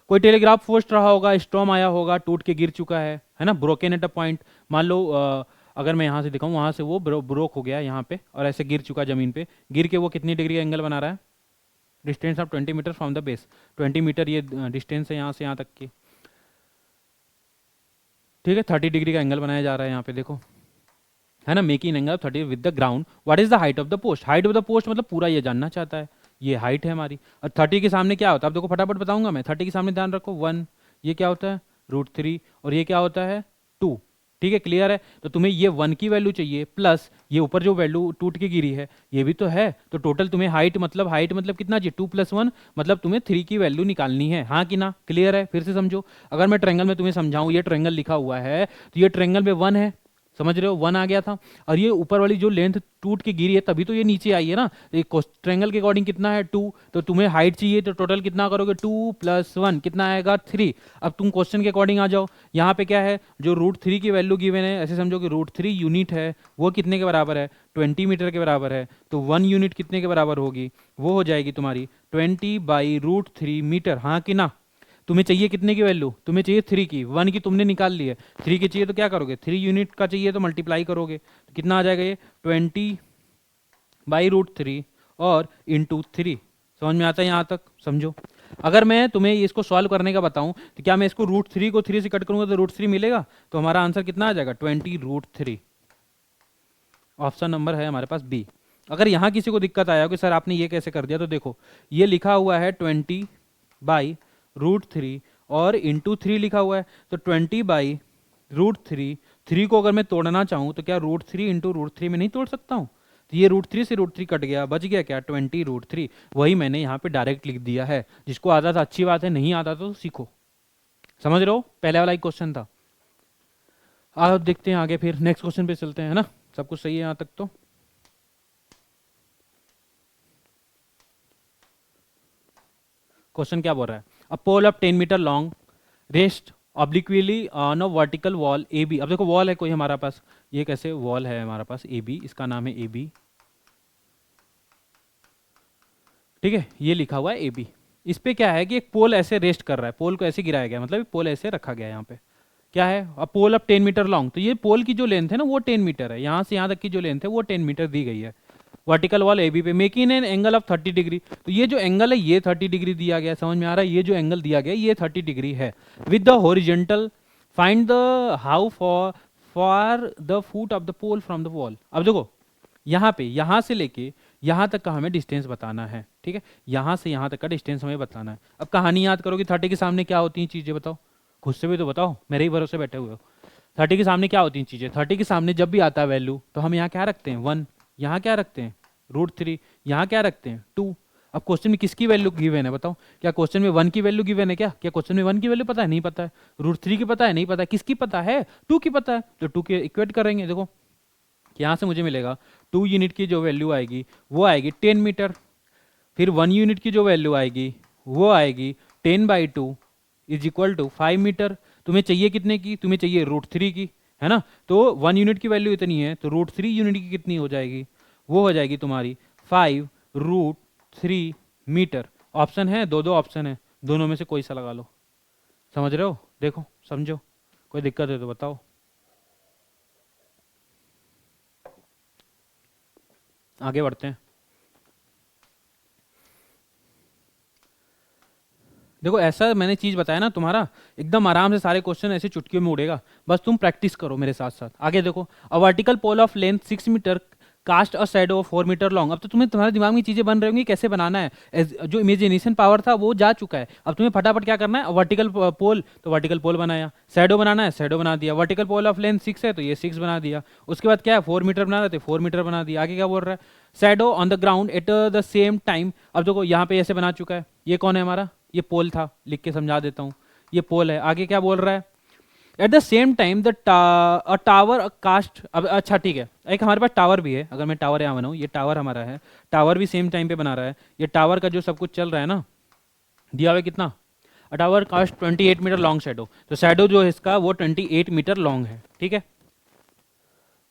[SPEAKER 1] कोई टेलीग्राफ पोस्ट रहा होगा, स्टॉर्म आया होगा, टूट के गिर चुका है ना, ब्रोकन एट अ पॉइंट। मान लो अगर मैं यहाँ से दिखाऊँ, वहाँ से वो ब्रोक हो गया यहाँ पे और ऐसे गिर चुका ज़मीन पे। गिर के वो कितनी डिग्री का एंगल बना रहा है, distance of 20 metre from the base. 20 metre ये डिस्टेंस है यहाँ से यहाँ तक की, ठीक है। 30 डिग्री का एंगल बनाया जा रहा है यहाँ पे, देखो है ना, making angle 30 with the ground. What is the height of the post? Height of the post मतलब पूरा ये जानना चाहता है, ये हाइट है हमारी। और 30 के सामने क्या होता है, अब देखो फटाफट बताऊंगा मैं। 30 के सामने ध्यान रखो 1, ये क्या होता है √3, और ये क्या होता है 2। ठीक है, क्लियर है? तो तुम्हें ये 1 की वैल्यू चाहिए, प्लस ये ऊपर जो वैल्यू टूट के गिरी है ये भी तो है। तो टोटल तुम्हें हाइट मतलब कितना चाहिए, 2 + 1, मतलब तुम्हें 3 की वैल्यू निकालनी है। हाँ कि ना, क्लियर है? फिर से समझो। अगर मैं ट्रायंगल में तुम्हें समझाऊं, ये ट्रायंगल लिखा हुआ है तो ये ट्रायंगल में 1 है, समझ रहे हो, 1 आ गया था। और ये ऊपर वाली जो लेंथ टूट के गिरी है तभी तो ये नीचे आई है ना। तो ट्रायंगल के अकॉर्डिंग कितना है 2, तो तुम्हें हाइट चाहिए तो टोटल कितना करोगे 2 + 1 कितना आएगा 3। अब तुम क्वेश्चन के अकॉर्डिंग आ जाओ, यहाँ पे क्या है, जो √3 की वैल्यू गिवन है, ऐसे समझो कि √3 यूनिट है, वो कितने के बराबर है 20 मीटर के बराबर है। तो 1 यूनिट कितने के बराबर होगी, वो हो जाएगी तुम्हारी 20/√3 मीटर। हाँ कि ना? तुम्हें चाहिए कितने की वैल्यू, तुम्हें चाहिए 3 की, 1 की तुमने निकाल ली है, 3 की चाहिए तो क्या करोगे, 3 यूनिट का चाहिए तो मल्टीप्लाई करोगे, तो कितना आ जाएगा ये 20/√3 और इंटू 3। समझ में आता है यहाँ तक? समझो। अगर मैं तुम्हें इसको सॉल्व करने का बताऊं तो क्या मैं इसको √3 को 3 से कट करूंगा तो √3 मिलेगा, तो हमारा आंसर कितना आ जाएगा 20√3। ऑप्शन नंबर है हमारे पास बी। अगर यहाँ किसी को दिक्कत आया कि सर आपने ये कैसे कर दिया, तो देखो ये लिखा हुआ है 20/√3 और इंटू 3 लिखा हुआ है, तो 20/√3, 3 को अगर मैं तोड़ना चाहूँ तो क्या √3 इंटू √3 में नहीं तोड़ सकता हूँ? तो ये √3 से √3 कट गया, बच गया क्या 20√3। वही मैंने यहाँ पे डायरेक्ट लिख दिया है। जिसको आता था अच्छी बात है, नहीं आता तो सीखो। समझ रहे हो? पहले वाला एक क्वेश्चन था। आप देखते हैं आगे, फिर नेक्स्ट क्वेश्चन पे चलते हैं, है ना? सब कुछ सही है यहाँ तक तो? क्वेश्चन क्या बोल रहा है, a pole of 10 metre long rest obliquely on a vertical wall A B. अब देखो वॉल है कोई हमारा पास, ये कैसे वॉल है हमारा पास ए बी, इसका नाम है ए बी, ठीक है, ये लिखा हुआ है ए बी। इस पे क्या है कि एक पोल ऐसे रेस्ट कर रहा है, पोल को ऐसे गिराया गया, मतलब पोल ऐसे रखा गया है। यहाँ पे क्या है, a pole of 10 metre long, तो ये पोल की जो लेंथ है ना वो 10 मीटर है, यहाँ से यहाँ तक की जो लेंथ है वो 10 मीटर दी गई है वर्टिकल वॉल ए बी पे, making an angle of 30 degree. तो ये जो एंगल है ये 30 डिग्री दिया गया, समझ में आ रहा है? ये जो एंगल दिया गया ये 30 डिग्री है। With the horizontal find the how far the foot of the pole from the wall. अब देखो यहाँ पे, यहाँ से लेके यहाँ तक का हमें डिस्टेंस बताना है, ठीक है, यहाँ से यहाँ तक का डिस्टेंस हमें बताना है। अब कहानी याद करो कि 30 के सामने क्या होती हैं चीज़ें, बताओ खुद से भी तो बताओ, मेरे ही भरोसे बैठे हुए हो। 30 के सामने क्या होती हैं चीज़ें, 30 के सामने जब भी आता है वैल्यू तो हम यहाँ क्या रखते हैं 1, यहाँ क्या रखते हैं √3, यहाँ क्या रखते हैं 2। अब क्वेश्चन में किसकी वैल्यू गिवन है बताओ, क्या क्वेश्चन में 1 की वैल्यू गिवन है, क्या क्या क्वेश्चन में 1 की वैल्यू पता है, नहीं पता है। √3 की पता है, नहीं पता है। किसकी पता है, 2 की पता है, तो 2 के इक्वेट करेंगे। देखो यहाँ से मुझे मिलेगा 2 यूनिट की जो वैल्यू आएगी वो आएगी 10 मीटर, फिर 1 यूनिट की जो वैल्यू आएगी वो आएगी 10/2 इज इक्वल टू 5 मीटर। तुम्हें चाहिए कितने की? तुम्हें चाहिए √3 की, है ना। तो 1 यूनिट की वैल्यू इतनी है, तो √3 यूनिट की कितनी हो जाएगी? वो हो जाएगी तुम्हारी 5√3 मीटर। ऑप्शन है, दो ऑप्शन है, दोनों में से कोई सा लगा लो। समझ रहे हो? देखो समझो, कोई दिक्कत है तो बताओ। आगे बढ़ते हैं। देखो ऐसा मैंने चीज बताया ना, तुम्हारा एकदम आराम से सारे क्वेश्चन ऐसे चुटकियों में उड़ेगा, बस तुम प्रैक्टिस करो मेरे साथ साथ। आगे देखो, a vertical pole of length 6 metre cast a shadow of 4 metre long. अब तो तुम्हें तुम्हारे दिमाग में चीजें बन रही होंगी कैसे बनाना है। जो इमेजिनेशन पावर था वो जा चुका है, अब तुम्हें फटाफट क्या करना है। वर्टिकल पोल, तो वर्टिकल पोल बनाया। शैडो बनाना है, शैडो बना दिया। वर्टिकल पोल ऑफ लेंथ 6 है तो ये 6 बना दिया। उसके बाद क्या है, 4 मीटर बना रहे थे, 4 मीटर बना दिया। आगे क्या बोल रहा है, shadow on the ground eight the same time. अब देखो यहाँ पे ऐसे बना चुका है, ये कौन है हमारा, ये पोल था, लिख के समझा देता हूँ, ये पोल है। आगे क्या बोल रहा है, at the same time the tower cast. अब अच्छा ठीक है, एक हमारे पास टावर भी है। अगर मैं टावर यहाँ बनाऊँ, ये टावर हमारा है, टावर भी सेम टाइम पे बना रहा है। ये टावर का जो सब कुछ चल रहा है ना, दिया हुआ है कितना, a tower cast 28 metre long shadow. तो शैडो जो है इसका वो 28 मीटर लॉन्ग है, ठीक है।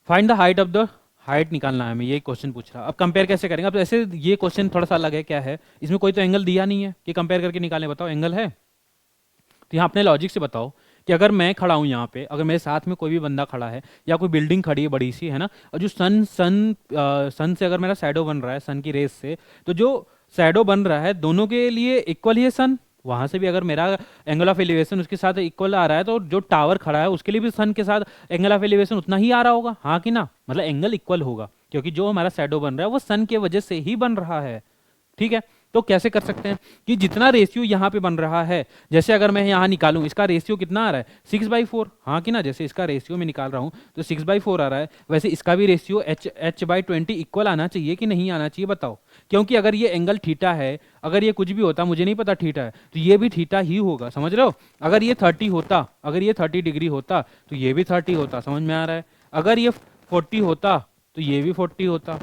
[SPEAKER 1] Find the height of the, height निकालना है हमें, ये क्वेश्चन पूछ रहा है। अब कंपेयर कैसे करेंगे, अब ऐसे ये क्वेश्चन थोड़ा सा अलग है। क्या है इसमें, कोई तो एंगल दिया नहीं है कि कंपेयर करके निकालें, बताओ एंगल है। तो यहाँ अपने लॉजिक से बताओ कि अगर मैं खड़ा हूँ यहाँ पे, अगर मेरे साथ में कोई भी बंदा खड़ा है या कोई बिल्डिंग खड़ी है बड़ी सी, है ना, और जो सन से अगर मेरा शैडो बन रहा है, सन की रेस से, तो जो शैडो बन रहा है दोनों के लिए इक्वल ही है सन। वहां से भी अगर मेरा एंगल ऑफ एलिवेशन उसके साथ इक्वल आ रहा है, तो जो टावर खड़ा है उसके लिए भी सन के साथ एंगल ऑफ एलिवेशन उतना ही आ रहा होगा, हाँ कि ना। मतलब एंगल इक्वल होगा, क्योंकि जो हमारा शैडो बन रहा है वो सन के वजह से ही बन रहा है, ठीक है। तो कैसे कर सकते हैं कि जितना रेशियो यहाँ पे बन रहा है, जैसे अगर मैं यहाँ निकालूं, इसका रेशियो कितना आ रहा है, 6/4, हाँ कि ना। जैसे इसका रेशियो में निकाल रहा हूँ तो 6/4 आ रहा है, वैसे इसका भी रेशियो h/20 इक्वल आना चाहिए कि नहीं आना चाहिए, बताओ। क्योंकि अगर ये एंगल थीटा है, अगर ये कुछ भी होता, मुझे नहीं पता थीटा है, तो ये भी थीटा ही होगा, समझ रहे हो। अगर ये 30 होता, अगर ये 30 डिग्री होता तो ये भी 30 होता, समझ में आ रहा है। अगर ये 40 होता तो ये भी 40 होता,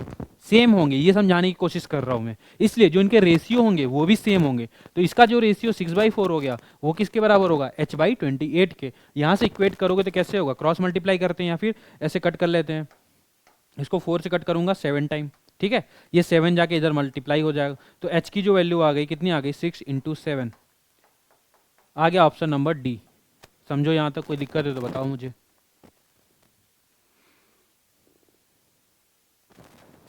[SPEAKER 1] सेम होंगे, ये समझाने की कोशिश कर रहा हूं मैं। इसलिए जो इनके रेशियो होंगे वो भी सेम होंगे। तो इसका जो रेशियो 6/4 हो गया वो किसके बराबर होगा, h/28 के। यहां से इक्वेट करोगे तो कैसे होगा, क्रॉस मल्टीप्लाई करते हैं या फिर ऐसे कट कर लेते हैं। इसको 4 से कट करूंगा 7 टाइम, ठीक है। ये 7 जाके इधर मल्टीप्लाई हो जाएगा, तो h की जो वैल्यू आ गई कितनी आ गई, 6 × 7 आ गया ऑप्शन नंबर डी। समझो यहां तक, कोई दिक्कत है तो बताओ मुझे।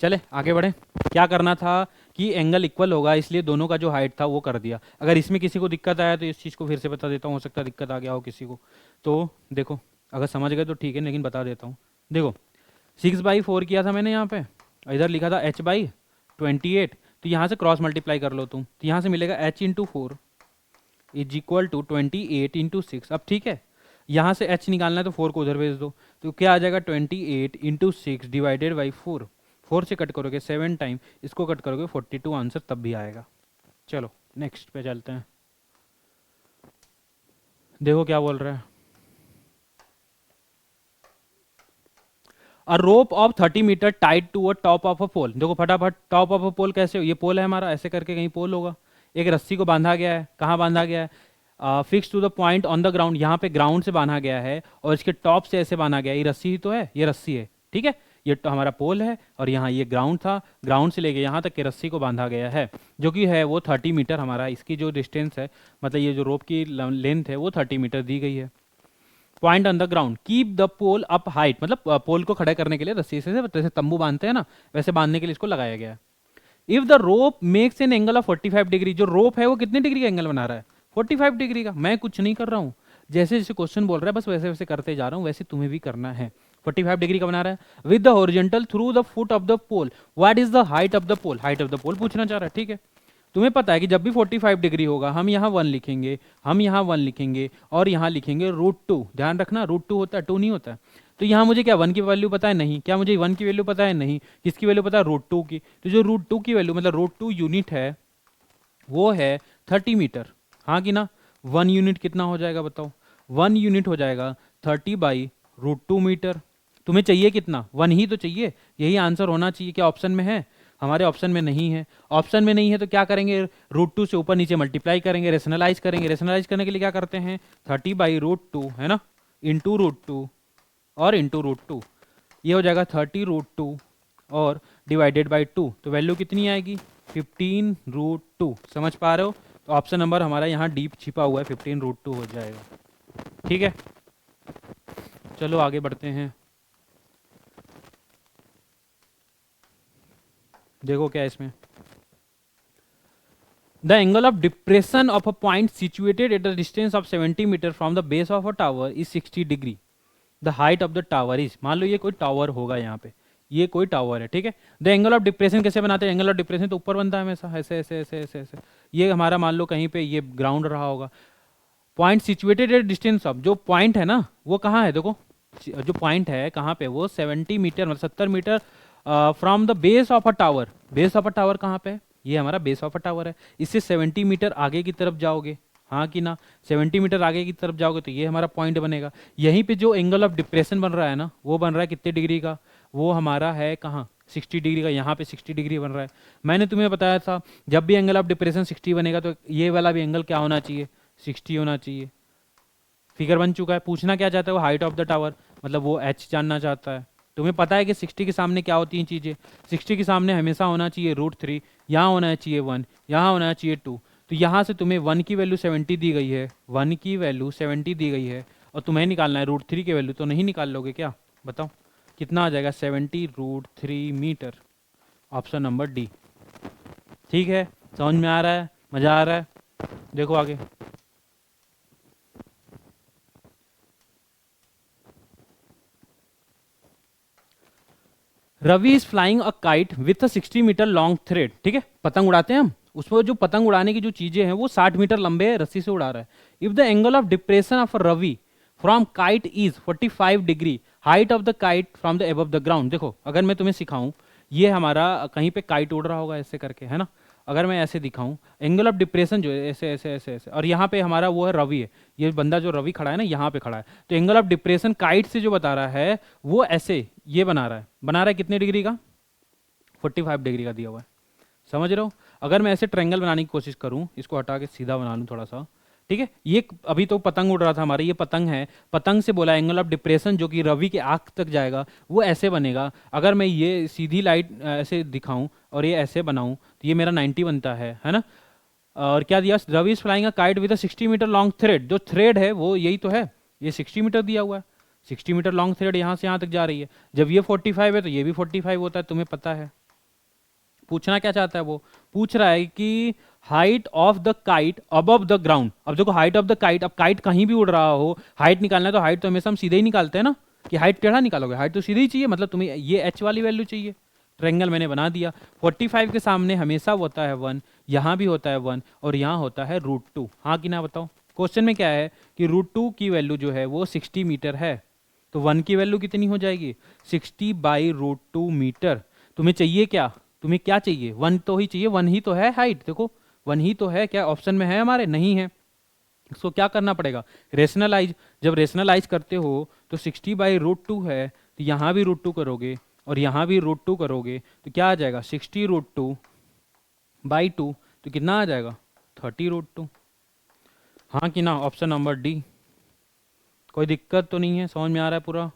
[SPEAKER 1] चले आगे बढ़े। क्या करना था कि एंगल इक्वल होगा, इसलिए दोनों का जो हाइट था वो कर दिया। अगर इसमें किसी को दिक्कत आया तो इस चीज़ को फिर से बता देता हूँ, हो सकता है दिक्कत आ गया हो किसी को। तो देखो, अगर समझ गए तो ठीक है, लेकिन बता देता हूँ। देखो 6/4 किया था मैंने यहाँ पे, इधर लिखा था h/28, तो यहाँ से क्रॉस मल्टीप्लाई कर लो तुम, तो यहाँ से मिलेगा h/4 इज इक्वल टू 28 × 6। अब ठीक है, यहाँ से h निकालना है तो 4 को उधर भेज दो, तो क्या आ जाएगा 28 × 6 डिवाइडेड बाई 4। 4 से कट करोगे 7 टाइम, इसको कट करोगे 42, आंसर तब भी आएगा। चलो नेक्स्ट पे चलते हैं। देखो क्या बोल रहा है, a rope of 30 metre tied to a top of a pole. देखो फटाफट, टॉप ऑफ अ पोल कैसे हो, ये पोल है हमारा, ऐसे करके कहीं पोल होगा। एक रस्सी को बांधा गया है, कहाँ बांधा गया है, fix to the point on the ground, यहाँ पे ग्राउंड से बांधा गया है, और इसके टॉप से ऐसे बांधा गया है। ये रस्सी ही तो है, ये रस्सी है, ठीक है। ये तो हमारा पोल है, और यहाँ ये ग्राउंड था, ग्राउंड से लेके यहाँ तक के रस्सी को बांधा गया है, जो कि है वो 30 मीटर हमारा। इसकी जो डिस्टेंस है, मतलब ये जो रोप की लेंथ है वो 30 मीटर दी गई है। Point on the ground, keep the pole up height, मतलब पोल को खड़ा करने के लिए रस्सी से जैसे तंबू बांधते हैं ना, वैसे बांधने के लिए इसको लगाया गया है। If the rope makes an angle of 45 degree, जो रोप है वो कितने डिग्री का एंगल बना रहा है, 45 डिग्री का। मैं कुछ नहीं कर रहा हूँ, जैसे जैसे क्वेश्चन बोल रहा है बस वैसे वैसे करते जा रहा हूँ, वैसे तुम्हें भी करना है। 45 डिग्री का बना रहा है with the horizontal through the foot of the pole. What is the height of the pole, height of the pole पूछना चाह रहा है, ठीक है। तुम्हें पता है कि जब भी 45 डिग्री होगा, हम यहाँ 1 लिखेंगे, हम यहाँ 1 लिखेंगे, और यहाँ लिखेंगे √2। ध्यान रखना, √2 होता है, 2 नहीं होता है। तो यहाँ मुझे क्या 1 की वैल्यू पता है, नहीं। क्या मुझे 1 की वैल्यू पता है, नहीं। किसकी वैल्यू पता है, √2 की। तो जो √2 की वैल्यू, मतलब √2 यूनिट है, वो है 30 मीटर, हाँ कि ना। 1 यूनिट कितना हो जाएगा बताओ, 1 यूनिट हो जाएगा 30/√2 मीटर। तुम्हें चाहिए कितना, 1 ही तो चाहिए, यही आंसर होना चाहिए। क्या ऑप्शन में है, हमारे ऑप्शन में नहीं है। ऑप्शन में नहीं है तो क्या करेंगे, √2 से ऊपर नीचे मल्टीप्लाई करेंगे, रेशनलाइज करेंगे। रेशनलाइज करने के लिए क्या करते हैं, 30/√2 है ना, इंटू √2 और इंटू √2, ये हो जाएगा 30√2 और डिवाइडेड बाई 2, तो वैल्यू कितनी आएगी, 15√2। समझ पा रहे हो, तो ऑप्शन नंबर हमारा यहाँ डीप छिपा हुआ है, 15√2 हो जाएगा। ठीक है, चलो आगे बढ़ते हैं। देखो क्या है इसमें, the angle of depression of a point situated at a distance of 70 metre from the base of a tower is 60 degree. The height of the tower is, मान लो ये कोई टावर होगा यहाँ पे, ये कोई टावर है, ठीक है। द एंगल ऑफ डिप्रेशन कैसे बनाते हैं, एंगल ऑफ डिप्रेशन तो ऊपर बनता है हमेशा, ऐसे ऐसे ऐसे ऐसे ऐसे। ये हमारा मान लो कहीं पे ये ग्राउंड रहा होगा, point situated at distance of, जो पॉइंट है ना वो कहाँ है, देखो जो पॉइंट है कहाँ पे, वो 70 मीटर मतलब 70 metre from the base of a tower. Base of a tower कहाँ पे है, ये हमारा बेस ऑफ अ टावर है। इससे 70 मीटर आगे की तरफ जाओगे, हाँ कि ना, 70 मीटर आगे की तरफ जाओगे तो ये हमारा पॉइंट बनेगा। यहीं पे जो एंगल ऑफ डिप्रेशन बन रहा है ना, वो बन रहा है कितने डिग्री का, वो हमारा है कहाँ, 60 डिग्री का। यहाँ पे 60 डिग्री बन रहा है। मैंने तुम्हें बताया था जब भी एंगल ऑफ डिप्रेशन 60 बनेगा तो ये वाला भी एंगल क्या होना चाहिए, 60 होना चाहिए। फिगर बन चुका है। पूछना क्या चाहता है वो, हाइट ऑफ द टावर, मतलब वो एच जानना चाहता है। तुम्हें पता है कि 60 के सामने क्या होती हैं चीज़ें, 60 के सामने हमेशा होना चाहिए √3, यहाँ होना चाहिए 1, यहाँ होना चाहिए 2। तो यहाँ से तुम्हें 1 की वैल्यू 70 दी गई है, 1 की वैल्यू 70 दी गई है, और तुम्हें निकालना है √3 की वैल्यू, तो नहीं निकाल लोगे क्या, बताओ कितना आ जाएगा, 70√3 मीटर। Option number D. ठीक है, समझ में आ रहा है, मज़ा आ रहा है, देखो आगे। Ravi is flying a kite with a 60 metre long thread, ठीक है, पतंग उड़ाते हैं हम, उसमें जो पतंग उड़ाने की जो चीजें हैं वो 60 मीटर लंबे रस्सी से उड़ा रहा है। If the angle of depression of Ravi from kite is 45 degree, height of the kite from the above the ground. देखो अगर मैं तुम्हें सिखाऊं, ये हमारा कहीं पे काइट उड़ रहा होगा ऐसे करके, है ना, अगर मैं ऐसे दिखाऊं, एंगल ऑफ डिप्रेशन जो है ऐसे ऐसे ऐसे ऐसे, और यहाँ पे हमारा वो है रवि है, ये बंदा जो रवि खड़ा है ना यहाँ पे खड़ा है, तो एंगल ऑफ डिप्रेशन काइट से जो बता रहा है वो ऐसे ये बना रहा है कितने डिग्री का, 45 डिग्री का दिया हुआ है। समझ रहे हो, अगर मैं ऐसे ट्रायंगल बनाने की कोशिश करूं, इसको हटा के सीधा बना लूं थोड़ा सा, ठीक है, ये अभी तो पतंग उड़ रहा था हमारा, ये पतंग है, पतंग से बोला एंगल ऑफ डिप्रेशन जो कि रवि के आंख तक जाएगा वो ऐसे बनेगा। अगर मैं ये सीधी लाइट ऐसे दिखाऊं और ये ऐसे बनाऊं तो ये मेरा 90 बनता है ना। और क्या दिया, Ravi is flying a kite with a 60 metre long thread, जो थ्रेड है वो यही तो है, ये 60 मीटर दिया हुआ है, 60 मीटर लॉन्ग थ्रेड यहाँ से यहाँ तक जा रही है। जब ये 45 है तो ये भी 45 होता है, तुम्हें पता है। पूछना क्या चाहता है वो, पूछ रहा है कि height of the kite above the ground. अब देखो हाइट ऑफ द काइट, अब काइट कहीं भी उड़ रहा हो, हाइट निकालना है तो हाइट तो हमेशा हम सीधे ही निकालते हैं ना, कि हाइट टेढ़ा निकालोगे, हाइट तो सीधे ही चाहिए, मतलब तुम्हें ये एच वाली वैल्यू चाहिए। ट्रायंगल मैंने बना दिया, 45 के सामने हमेशा होता है 1, यहाँ भी होता है 1, और यहाँ होता है √2, हाँ कि ना बताओ। क्वेश्चन में क्या है कि √2 की वैल्यू जो है वो 60 मीटर है, तो 1 की वैल्यू कितनी हो जाएगी, 60/√2 मीटर। तुम्हें चाहिए क्या, तुम्हें क्या चाहिए, 1 तो ही चाहिए, 1 ही तो है हाइट, देखो 1 ही तो है, क्या ऑप्शन में है हमारे, नहीं है। इसको क्या करना पड़ेगा, रेशनलाइज। जब रेशनलाइज करते हो तो 60/√2 है, तो यहाँ भी √2 करोगे और यहाँ भी √2 करोगे तो क्या आ जाएगा, 60√2/2, तो कितना आ जाएगा, 30√2। हाँ कि ना, ऑप्शन नंबर डी। कोई दिक्कत तो नहीं है, समझ में आ रहा है पूरा।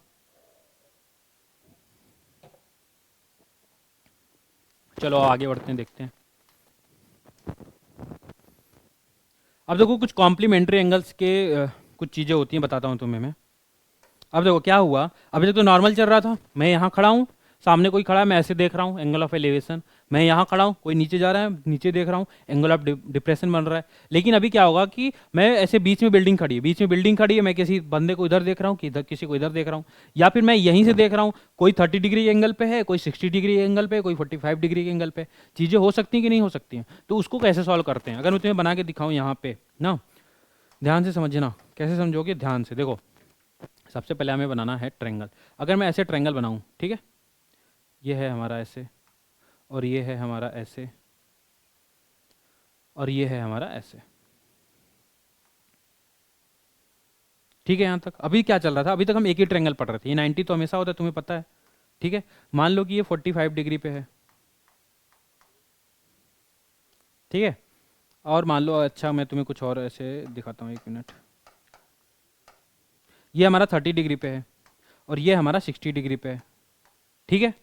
[SPEAKER 1] चलो आगे बढ़ते हैं, देखते हैं। अब देखो कुछ कॉम्प्लीमेंट्री एंगल्स के कुछ चीज़ें होती हैं, बताता हूँ तुम्हें मैं। अब देखो क्या हुआ, अभी तक तो नॉर्मल चल रहा था, मैं यहाँ खड़ा हूँ, सामने कोई खड़ा है, मैं ऐसे देख रहा हूँ, एंगल ऑफ एलिवेशन। मैं यहाँ खड़ा हूँ, कोई नीचे जा रहा है, नीचे देख रहा हूँ, एंगल ऑफ डिप्रेशन बन रहा है। लेकिन अभी क्या होगा कि मैं ऐसे बीच में बिल्डिंग खड़ी है, बीच में बिल्डिंग खड़ी है, मैं किसी बंदे को इधर देख रहा हूँ, कि इधर किसी को इधर देख रहा हूँ, या फिर मैं यहीं से देख रहा हूँ, कोई 30 डिग्री एंगल पे है, कोई 60 डिग्री एंगल पे, कोई 45 डिग्री एंगल पे। चीज़ें हो सकती हैं कि नहीं हो सकती हैं, तो उसको कैसे सॉल्व करते हैं, अगर मैं तुम्हें बना के दिखाऊँ यहाँ पे ना, ध्यान से समझना, कैसे समझोगे, ध्यान से देखो। सबसे पहले हमें बनाना है ट्रायंगल। अगर मैं ऐसे ट्रायंगल बनाऊं, ठीक है, ये है हमारा ऐसे, और ये है हमारा ऐसे, और ये है हमारा ऐसे, ठीक है। यहाँ तक अभी क्या चल रहा था, अभी तक हम एक ही ट्रायंगल पढ़ रहे थे, ये 90 तो हमेशा होता है, तुम्हें पता है, ठीक है। मान लो कि ये 45 डिग्री पे है, ठीक है। और मान लो, अच्छा मैं तुम्हें कुछ और ऐसे दिखाता हूँ, 1 मिनट। ये हमारा 30 डिग्री पे है और ये हमारा 60 डिग्री पे है, ठीक है।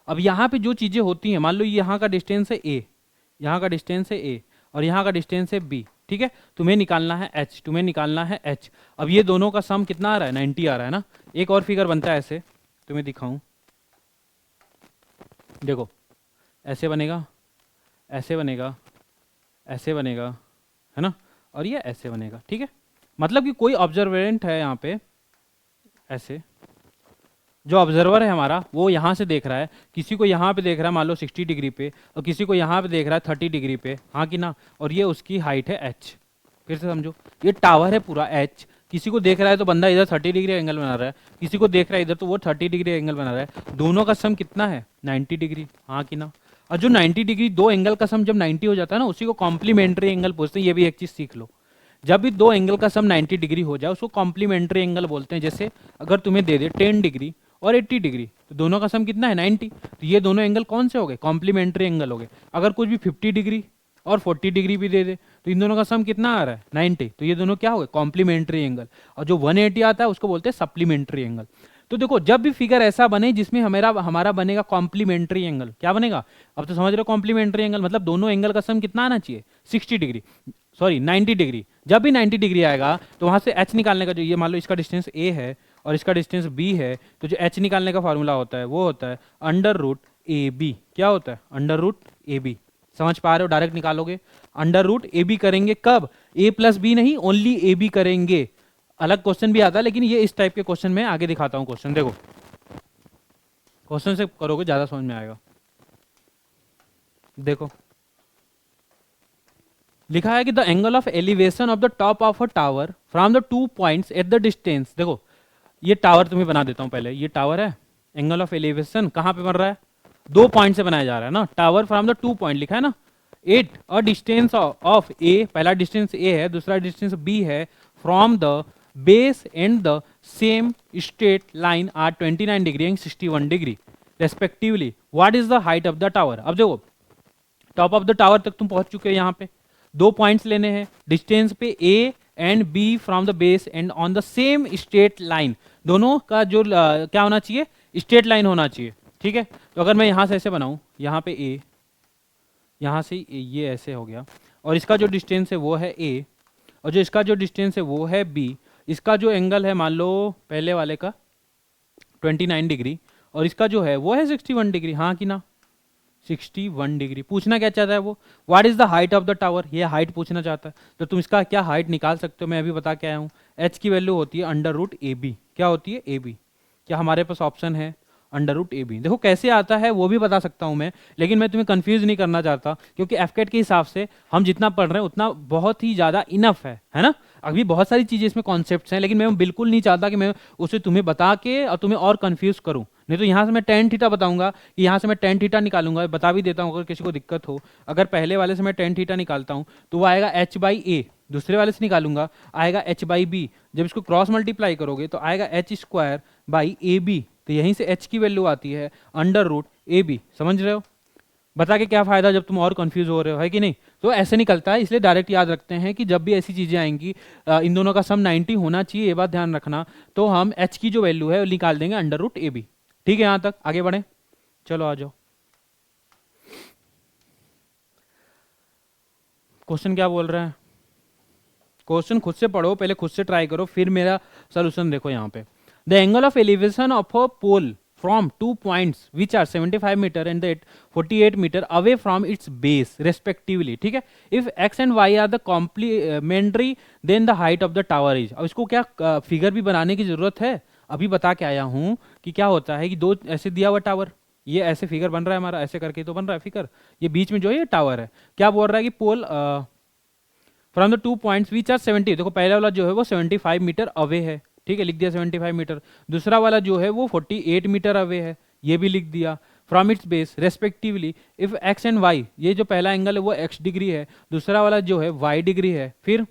[SPEAKER 1] अब यहाँ पे जो चीज़ें होती हैं, मान लो यहाँ का डिस्टेंस है ए, यहाँ का डिस्टेंस है ए और यहाँ का डिस्टेंस है बी, ठीक है। तुम्हें निकालना है एच, तुम्हें निकालना है एच। अब ये दोनों का सम कितना आ रहा है, 90 आ रहा है ना। एक और फिगर बनता है ऐसे, तुम्हें दिखाऊं, देखो ऐसे बनेगा, ऐसे बनेगा, ऐसे बनेगा, है ना, और ये ऐसे बनेगा, ठीक है। मतलब कि कोई ऑब्जर्वेंट है यहाँ पे, ऐसे जो ऑब्जर्वर है हमारा वो यहाँ से देख रहा है, किसी को यहाँ पे देख रहा है मान लो 60 डिग्री पे, और किसी को यहाँ पे देख रहा है 30 डिग्री पे, हाँ कि ना। और ये उसकी हाइट है एच। फिर से समझो, ये टावर है पूरा एच, किसी को देख रहा है तो बंदा इधर 30 डिग्री एंगल बना रहा है, किसी को देख रहा है इधर तो वो 30 डिग्री एंगल बना रहा है, दोनों का सम कितना है, 90 डिग्री, हाँ कि ना। और जो 90 डिग्री दो एंगल का सम जब 90 हो जाता है ना, उसी को कॉम्प्लीमेंट्री एंगल पूछते हैं। ये भी एक चीज सीख लो, जब भी दो एंगल का सम 90 डिग्री हो जाए उसको कॉम्प्लीमेंट्री एंगल बोलते हैं। जैसे अगर तुम्हें दे दे 10 डिग्री और 80 डिग्री, तो दोनों का सम कितना है, 90। तो ये दोनों एंगल कौन से हो गए, कॉम्प्लीमेंट्री एंगल हो गए। अगर कुछ भी 50 डिग्री और 40 डिग्री भी दे दे तो इन दोनों का सम कितना आ रहा है, 90। तो ये दोनों क्या हो गए, कॉम्प्लीमेंट्री एंगल। और जो 180 आता है उसको बोलते हैं सप्लीमेंट्री एंगल। तो देखो, जब भी फिगर ऐसा बने जिसमें हमारा हमारा बनेगा कॉम्प्लीमेंट्री एंगल, क्या बनेगा, अब तो समझ रहे हो, कॉम्प्लीमेंट्री एंगल मतलब दोनों एंगल का सम कितना आना चाहिए, 60 डिग्री, सॉरी 90 डिग्री। जब भी 90 डिग्री आएगा तो वहां से एच निकालने का, जो ये मान लो इसका डिस्टेंस ए है और इसका डिस्टेंस बी है, तो जो एच निकालने का फॉर्मूला होता है वो होता है अंडर रूट ए बी। क्या होता है, अंडर रूट ए बी। समझ पा रहे हो, डायरेक्ट निकालोगे, अंडर रूट ए बी करेंगे कब, ए प्लस बी नहीं, ओनली ए बी करेंगे। अलग क्वेश्चन भी आता है लेकिन ये इस टाइप के क्वेश्चन में आगे दिखाता हूं। क्वेश्चन देखो, क्वेश्चन से करोगे ज्यादा समझ में आएगा। देखो लिखा है कि the angle of elevation of the top of a tower from the 2 points at the distance. देखो ये टावर तुम्हें बना देता हूं पहले, ये टावर है, एंगल ऑफ एलिवेशन कहां पे बन रहा है, 2 पॉइंट से बनाया जा रहा है ना। टावर फ्रॉम द 2 पॉइंट लिखा है ना, at a distance of a, पहला डिस्टेंस ए है, दूसरा डिस्टेंस बी है, from the base and the same straight line are 29 degree and 61 degree respectively. What is the height of the tower. अब देखो, top of the tower तक तुम पहुंच चुके हो, यहाँ पे 2 पॉइंट्स लेने हैं, डिस्टेंस पे a and b from the base and on the same straight line. दोनों का जो क्या होना चाहिए, स्ट्रेट लाइन होना चाहिए, ठीक है। तो अगर मैं यहाँ से ऐसे बनाऊँ, यहाँ पे ए, यहाँ से ये ऐसे हो गया, और इसका जो डिस्टेंस है वो है ए, और जो इसका जो डिस्टेंस है वो है बी। इसका जो एंगल है मान लो पहले वाले का 29 डिग्री और इसका जो है वो है 61 डिग्री, हाँ कि ना, 61 डिग्री। पूछना क्या चाहता है वो, what is the height of the tower, ये हाइट पूछना चाहता है। तो तुम इसका क्या हाइट निकाल सकते हो, मैं अभी बता के आया हूँ। एच की वैल्यू होती है अंडर रूट ए बी। क्या होती है, ए बी। क्या हमारे पास ऑप्शन है, अंडर रूट ए बी। देखो कैसे आता है वो भी बता सकता हूं मैं, लेकिन मैं तुम्हें कंफ्यूज नहीं करना चाहता, क्योंकि एफकेट के हिसाब से हम जितना पढ़ रहे हैं उतना बहुत ही ज्यादा इनफ है ना। अभी बहुत सारी चीजें इसमें कॉन्सेप्ट्स हैं, लेकिन मैं बिल्कुल नहीं चाहता कि मैं उसे तुम्हें बता के और तुम्हें और कंफ्यूज करूं। नहीं तो यहाँ से मैं टेन थीटा बताऊंगा कि यहाँ से मैं टेन थीटा निकालूंगा, बता भी देता हूँ अगर किसी को दिक्कत हो। अगर पहले वाले से मैं टेन थीटा निकालता हूँ तो वो आएगा एच बाई ए, दूसरे वाले से निकालूंगा आएगा एच बाई बी। जब इसको क्रॉस मल्टीप्लाई करोगे तो आएगा h square by a b. तो यहीं से एच की वैल्यू आती है अंडर रूट ए बी। समझ रहे हो, बता के क्या फायदा जब तुम और कंफ्यूज हो रहे हो, है कि नहीं। तो ऐसे निकलता है, इसलिए डायरेक्ट याद रखते हैं कि जब भी ऐसी चीजें आएंगी, इन दोनों का सम 90 होना चाहिए, ये बात ध्यान रखना। तो हम एच की जो वैल्यू है वो निकाल देंगे अंडर रूट ए बी। ठीक है, यहां तक आगे बढ़े, चलो आ जाओ। क्वेश्चन क्या बोल रहे हैं, क्वेश्चन खुद से पढ़ो, पहले खुद से ट्राई करो, फिर मेरा सोल्यूशन देखो। यहाँ पे the angle of elevation of a pole from 2 points which are 75 meter and 48 meter away from its base respectively। ठीक है, if x and y are the complementary then the height of the tower is। अब इसको क्या figure भी बनाने की जरूरत है, अभी बता के आया हूं कि क्या होता है कि दो ऐसे दिया हुआ टावर, ये ऐसे फिगर बन रहा है हमारा, ऐसे करके तो बन रहा है फिगर, ये बीच में जो है ये टावर है। क्या बोल रहा है कि pole from the 2 points which are 70, देखो पहला वाला जो है वो 75 मीटर अवे है, ठीक है, लिख दिया 75 मीटर। दूसरा वाला जो है वो 48 मीटर अवे है, ये भी लिख दिया। From its base respectively if x and y, ये जो पहला एंगल है वो एक्स डिग्री है, दूसरा वाला जो है वाई डिग्री है। फिर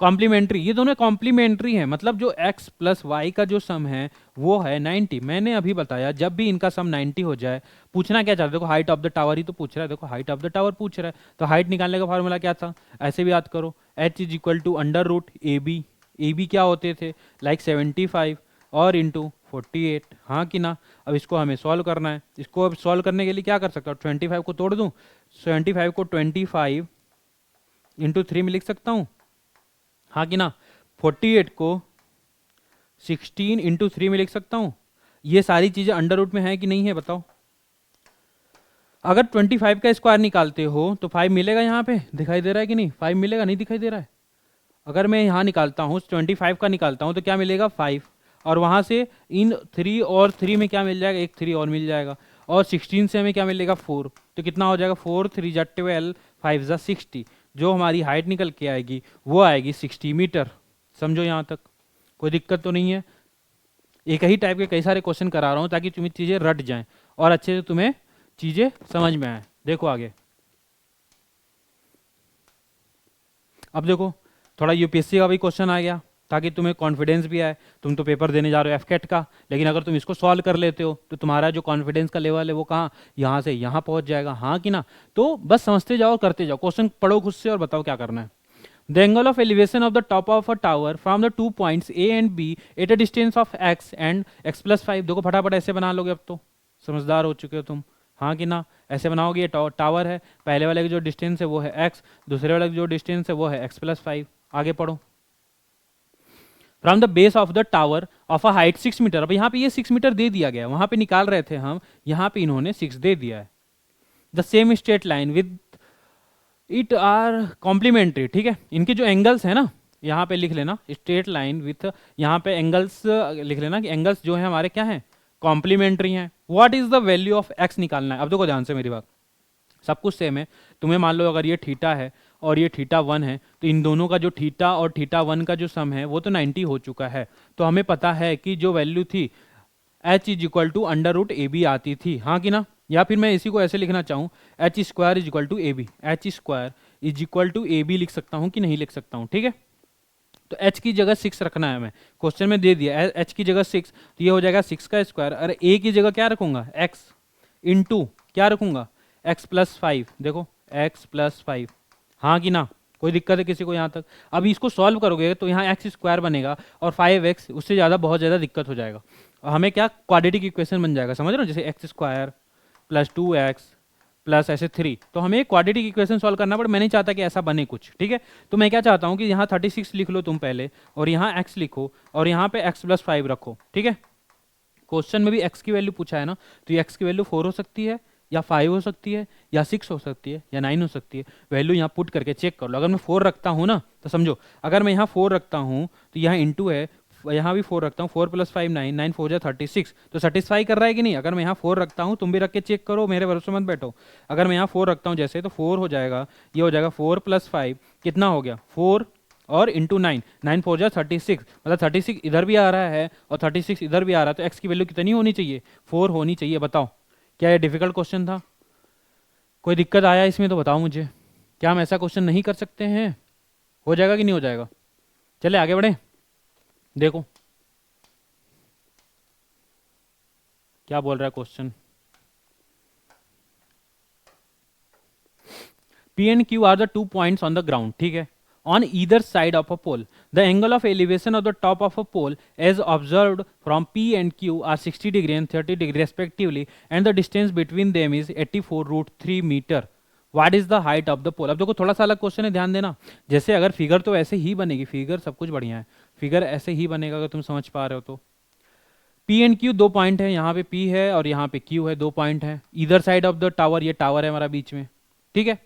[SPEAKER 1] कॉम्प्लीमेंट्री, ये दोनों कॉम्प्लीमेंट्री हैं, मतलब जो x प्लस वाई का जो सम है वो है 90। मैंने अभी बताया जब भी इनका सम 90 हो जाए, पूछना क्या चाहते हो, देखो हाइट ऑफ द टावर ही तो पूछ रहा है, देखो हाइट ऑफ द टावर पूछ रहा है, तो हाइट निकालने का फॉर्मूला क्या था, ऐसे भी याद करो, h is equal to under root a b क्या होते थे, लाइक 75 और इंटू 48, हाँ कि ना। अब इसको हमें सॉल्व करना है, इसको अब सॉल्व करने के लिए क्या कर सकता हूँ, 25 को तोड़ दूँ, 75 को 25 इंटू 3 में लिख सकता हूँ, हाँ कि ना। 48 को 16 इंटू 3 में लिख सकता हूँ। ये सारी चीज़ें अंडर रूट में है कि नहीं है बताओ। अगर 25 का स्क्वायर निकालते हो तो 5 मिलेगा, यहाँ पे दिखाई दे रहा है कि नहीं, 5 मिलेगा, नहीं दिखाई दे रहा है। अगर मैं यहाँ निकालता हूँ 25 का निकालता हूँ तो क्या मिलेगा 5, और वहाँ से इन 3 और 3 में क्या मिल जाएगा, एक 3 और मिल जाएगा, और 16 से हमें क्या मिलेगा 4, तो कितना हो जाएगा 4 3 जा 12 5 जा 60, जो हमारी हाइट निकल के आएगी वो आएगी 60 मीटर। समझो यहाँ तक, कोई दिक्कत तो नहीं है। एक ही टाइप के कई सारे क्वेश्चन करा रहा हूँ ताकि तुम्हें चीज़ें रट जाएं और अच्छे से तुम्हें चीज़ें समझ में आए। देखो आगे, अब देखो थोड़ा यूपीएससी का भी क्वेश्चन आ गया ताकि तुम्हें कॉन्फिडेंस भी आए। तुम तो पेपर देने जा रहे हो एफकेट का, लेकिन अगर तुम इसको सॉल्व कर लेते हो तो तुम्हारा जो कॉन्फिडेंस का लेवल है वो कहाँ, यहाँ से यहाँ पहुँच जाएगा, हाँ कि ना। तो बस समझते जाओ, करते जाओ, क्वेश्चन पढ़ो खुद से और बताओ क्या करना है। The angle of elevation of the top of a tower from the 2 points A and B at a distance of x and x plus 5। देखो फटाफट ऐसे बना लोगे, अब तो समझदार हो चुके हो तुम, हाँ कि ना। ऐसे बनाओगे, ये टावर है, पहले वाले की जो डिस्टेंस है वो है x, दूसरे वाले की जो डिस्टेंस है वो है x प्लस 5। आगे पढ़ो। From the base of the tower of a height 6 metre. अब यहाँ पे ये 6 मीटर दे दिया गया, वहां पे निकाल रहे थे हम, यहाँ पे इन्होंने 6 दे दिया है। The same straight line with it are complementary, ठीक है। इनके जो एंगल्स है ना, यहाँ पे लिख लेना स्ट्रेट लाइन विथ, यहाँ पे एंगल्स लिख लेना कि एंगल्स जो है हमारे क्या हैं, कॉम्प्लीमेंट्री हैं। What is the value of x निकालना है। अब देखो ध्यान से मेरी बात, सब कुछ सेम है। तुम्हें मान लो अगर ये थीटा है और ये थीटा 1 है, तो इन दोनों का जो थीटा और थीटा 1 का जो सम है वो तो 90 हो चुका है। तो हमें पता है कि जो वैल्यू थी h is equal to under root a b आती थी, हाँ कि ना। या फिर मैं इसी को ऐसे लिखना चाहूँ, h square is equal to a b, h square is equal to a b लिख सकता हूँ कि नहीं लिख सकता हूँ, ठीक है। तो h की जगह 6 रखना है, हमें क्वेश्चन में दे दिया h की जगह 6, तो ये हो जाएगा 6 का स्क्वायर। अरे a की जगह क्या रखूंगा, x इंटू क्या रखूंगा, x प्लस 5। देखो x प्लस 5, हाँ कि ना। कोई दिक्कत है किसी को यहाँ तक। अभी इसको सॉल्व करोगे तो यहाँ एक्स स्क्वायर बनेगा और 5x, उससे ज़्यादा बहुत ज़्यादा दिक्कत हो जाएगा। और हमें क्या क्वाड्रेटिक इक्वेशन बन जाएगा, समझ रहे हो, जैसे x square plus 2x plus ऐसे 3। तो हमें क्वाड्रेटिक इक्वेशन सॉल्व करना पड़े, मैं नहीं चाहता कि ऐसा बने कुछ, ठीक है। तो मैं क्या चाहता हूँ कि यहाँ 36 लिख लो तुम पहले, और यहाँ x लिखो, और यहाँ पे x प्लस 5 रखो, ठीक है। क्वेश्चन में भी x की वैल्यू पूछा है ना, तो ये x की वैल्यू 4 हो सकती है, या 5 हो सकती है, या 6 हो सकती है, या 9 हो सकती है। वैल्यू यहाँ पुट करके चेक कर लो। अगर मैं 4 रखता हूँ ना, तो समझो अगर मैं यहाँ 4 रखता हूँ तो यहाँ इंटू है, यहाँ भी 4 रखता हूँ, 4 प्लस 5 9, 9 4 जा 36, तो सेटिस्फाई कर रहा है कि नहीं। अगर मैं यहाँ 4 रखता हूँ, तुम भी रख के चेक करो, मेरे भरोसे मत बैठो। अगर मैं यहाँ 4 रखता हूँ जैसे, तो 4 हो जाएगा, ये हो जाएगा 4 प्लस 5 कितना हो गया 4 और इंटू 9, 9 4 जा 36, मतलब 36 इधर भी आ रहा है और 36 इधर भी आ रहा है, तो एक्स की वैल्यू कितनी होनी चाहिए, 4 होनी चाहिए। बताओ क्या ये डिफिकल्ट क्वेश्चन था, कोई दिक्कत आया इसमें तो बताओ मुझे। क्या हम ऐसा क्वेश्चन नहीं कर सकते हैं, हो जाएगा कि नहीं हो जाएगा। चले आगे बढ़े, देखो क्या बोल रहा है question. P and Q are the 2 points on the ground, ठीक है, on either side of a pole. The angle of elevation of the top of a pole as observed from P and Q are 60 degree and 30 degree respectively, and the distance between them is 84 root 3 meter. What is the height of the pole? अब देखो थोड़ा सा अलग question है, ध्यान देना। जैसे अगर फिगर तो ऐसे ही बनेगी, फिगर सब कुछ बढ़िया है, फिगर ऐसे ही बनेगा अगर तुम समझ पा रहे हो तो। P एंड Q 2 पॉइंट है, यहाँ पे P है और यहाँ पे Q है, 2 पॉइंट है इधर साइड ऑफ द टावर, ये टावर है हमारा बीच में, ठीक है।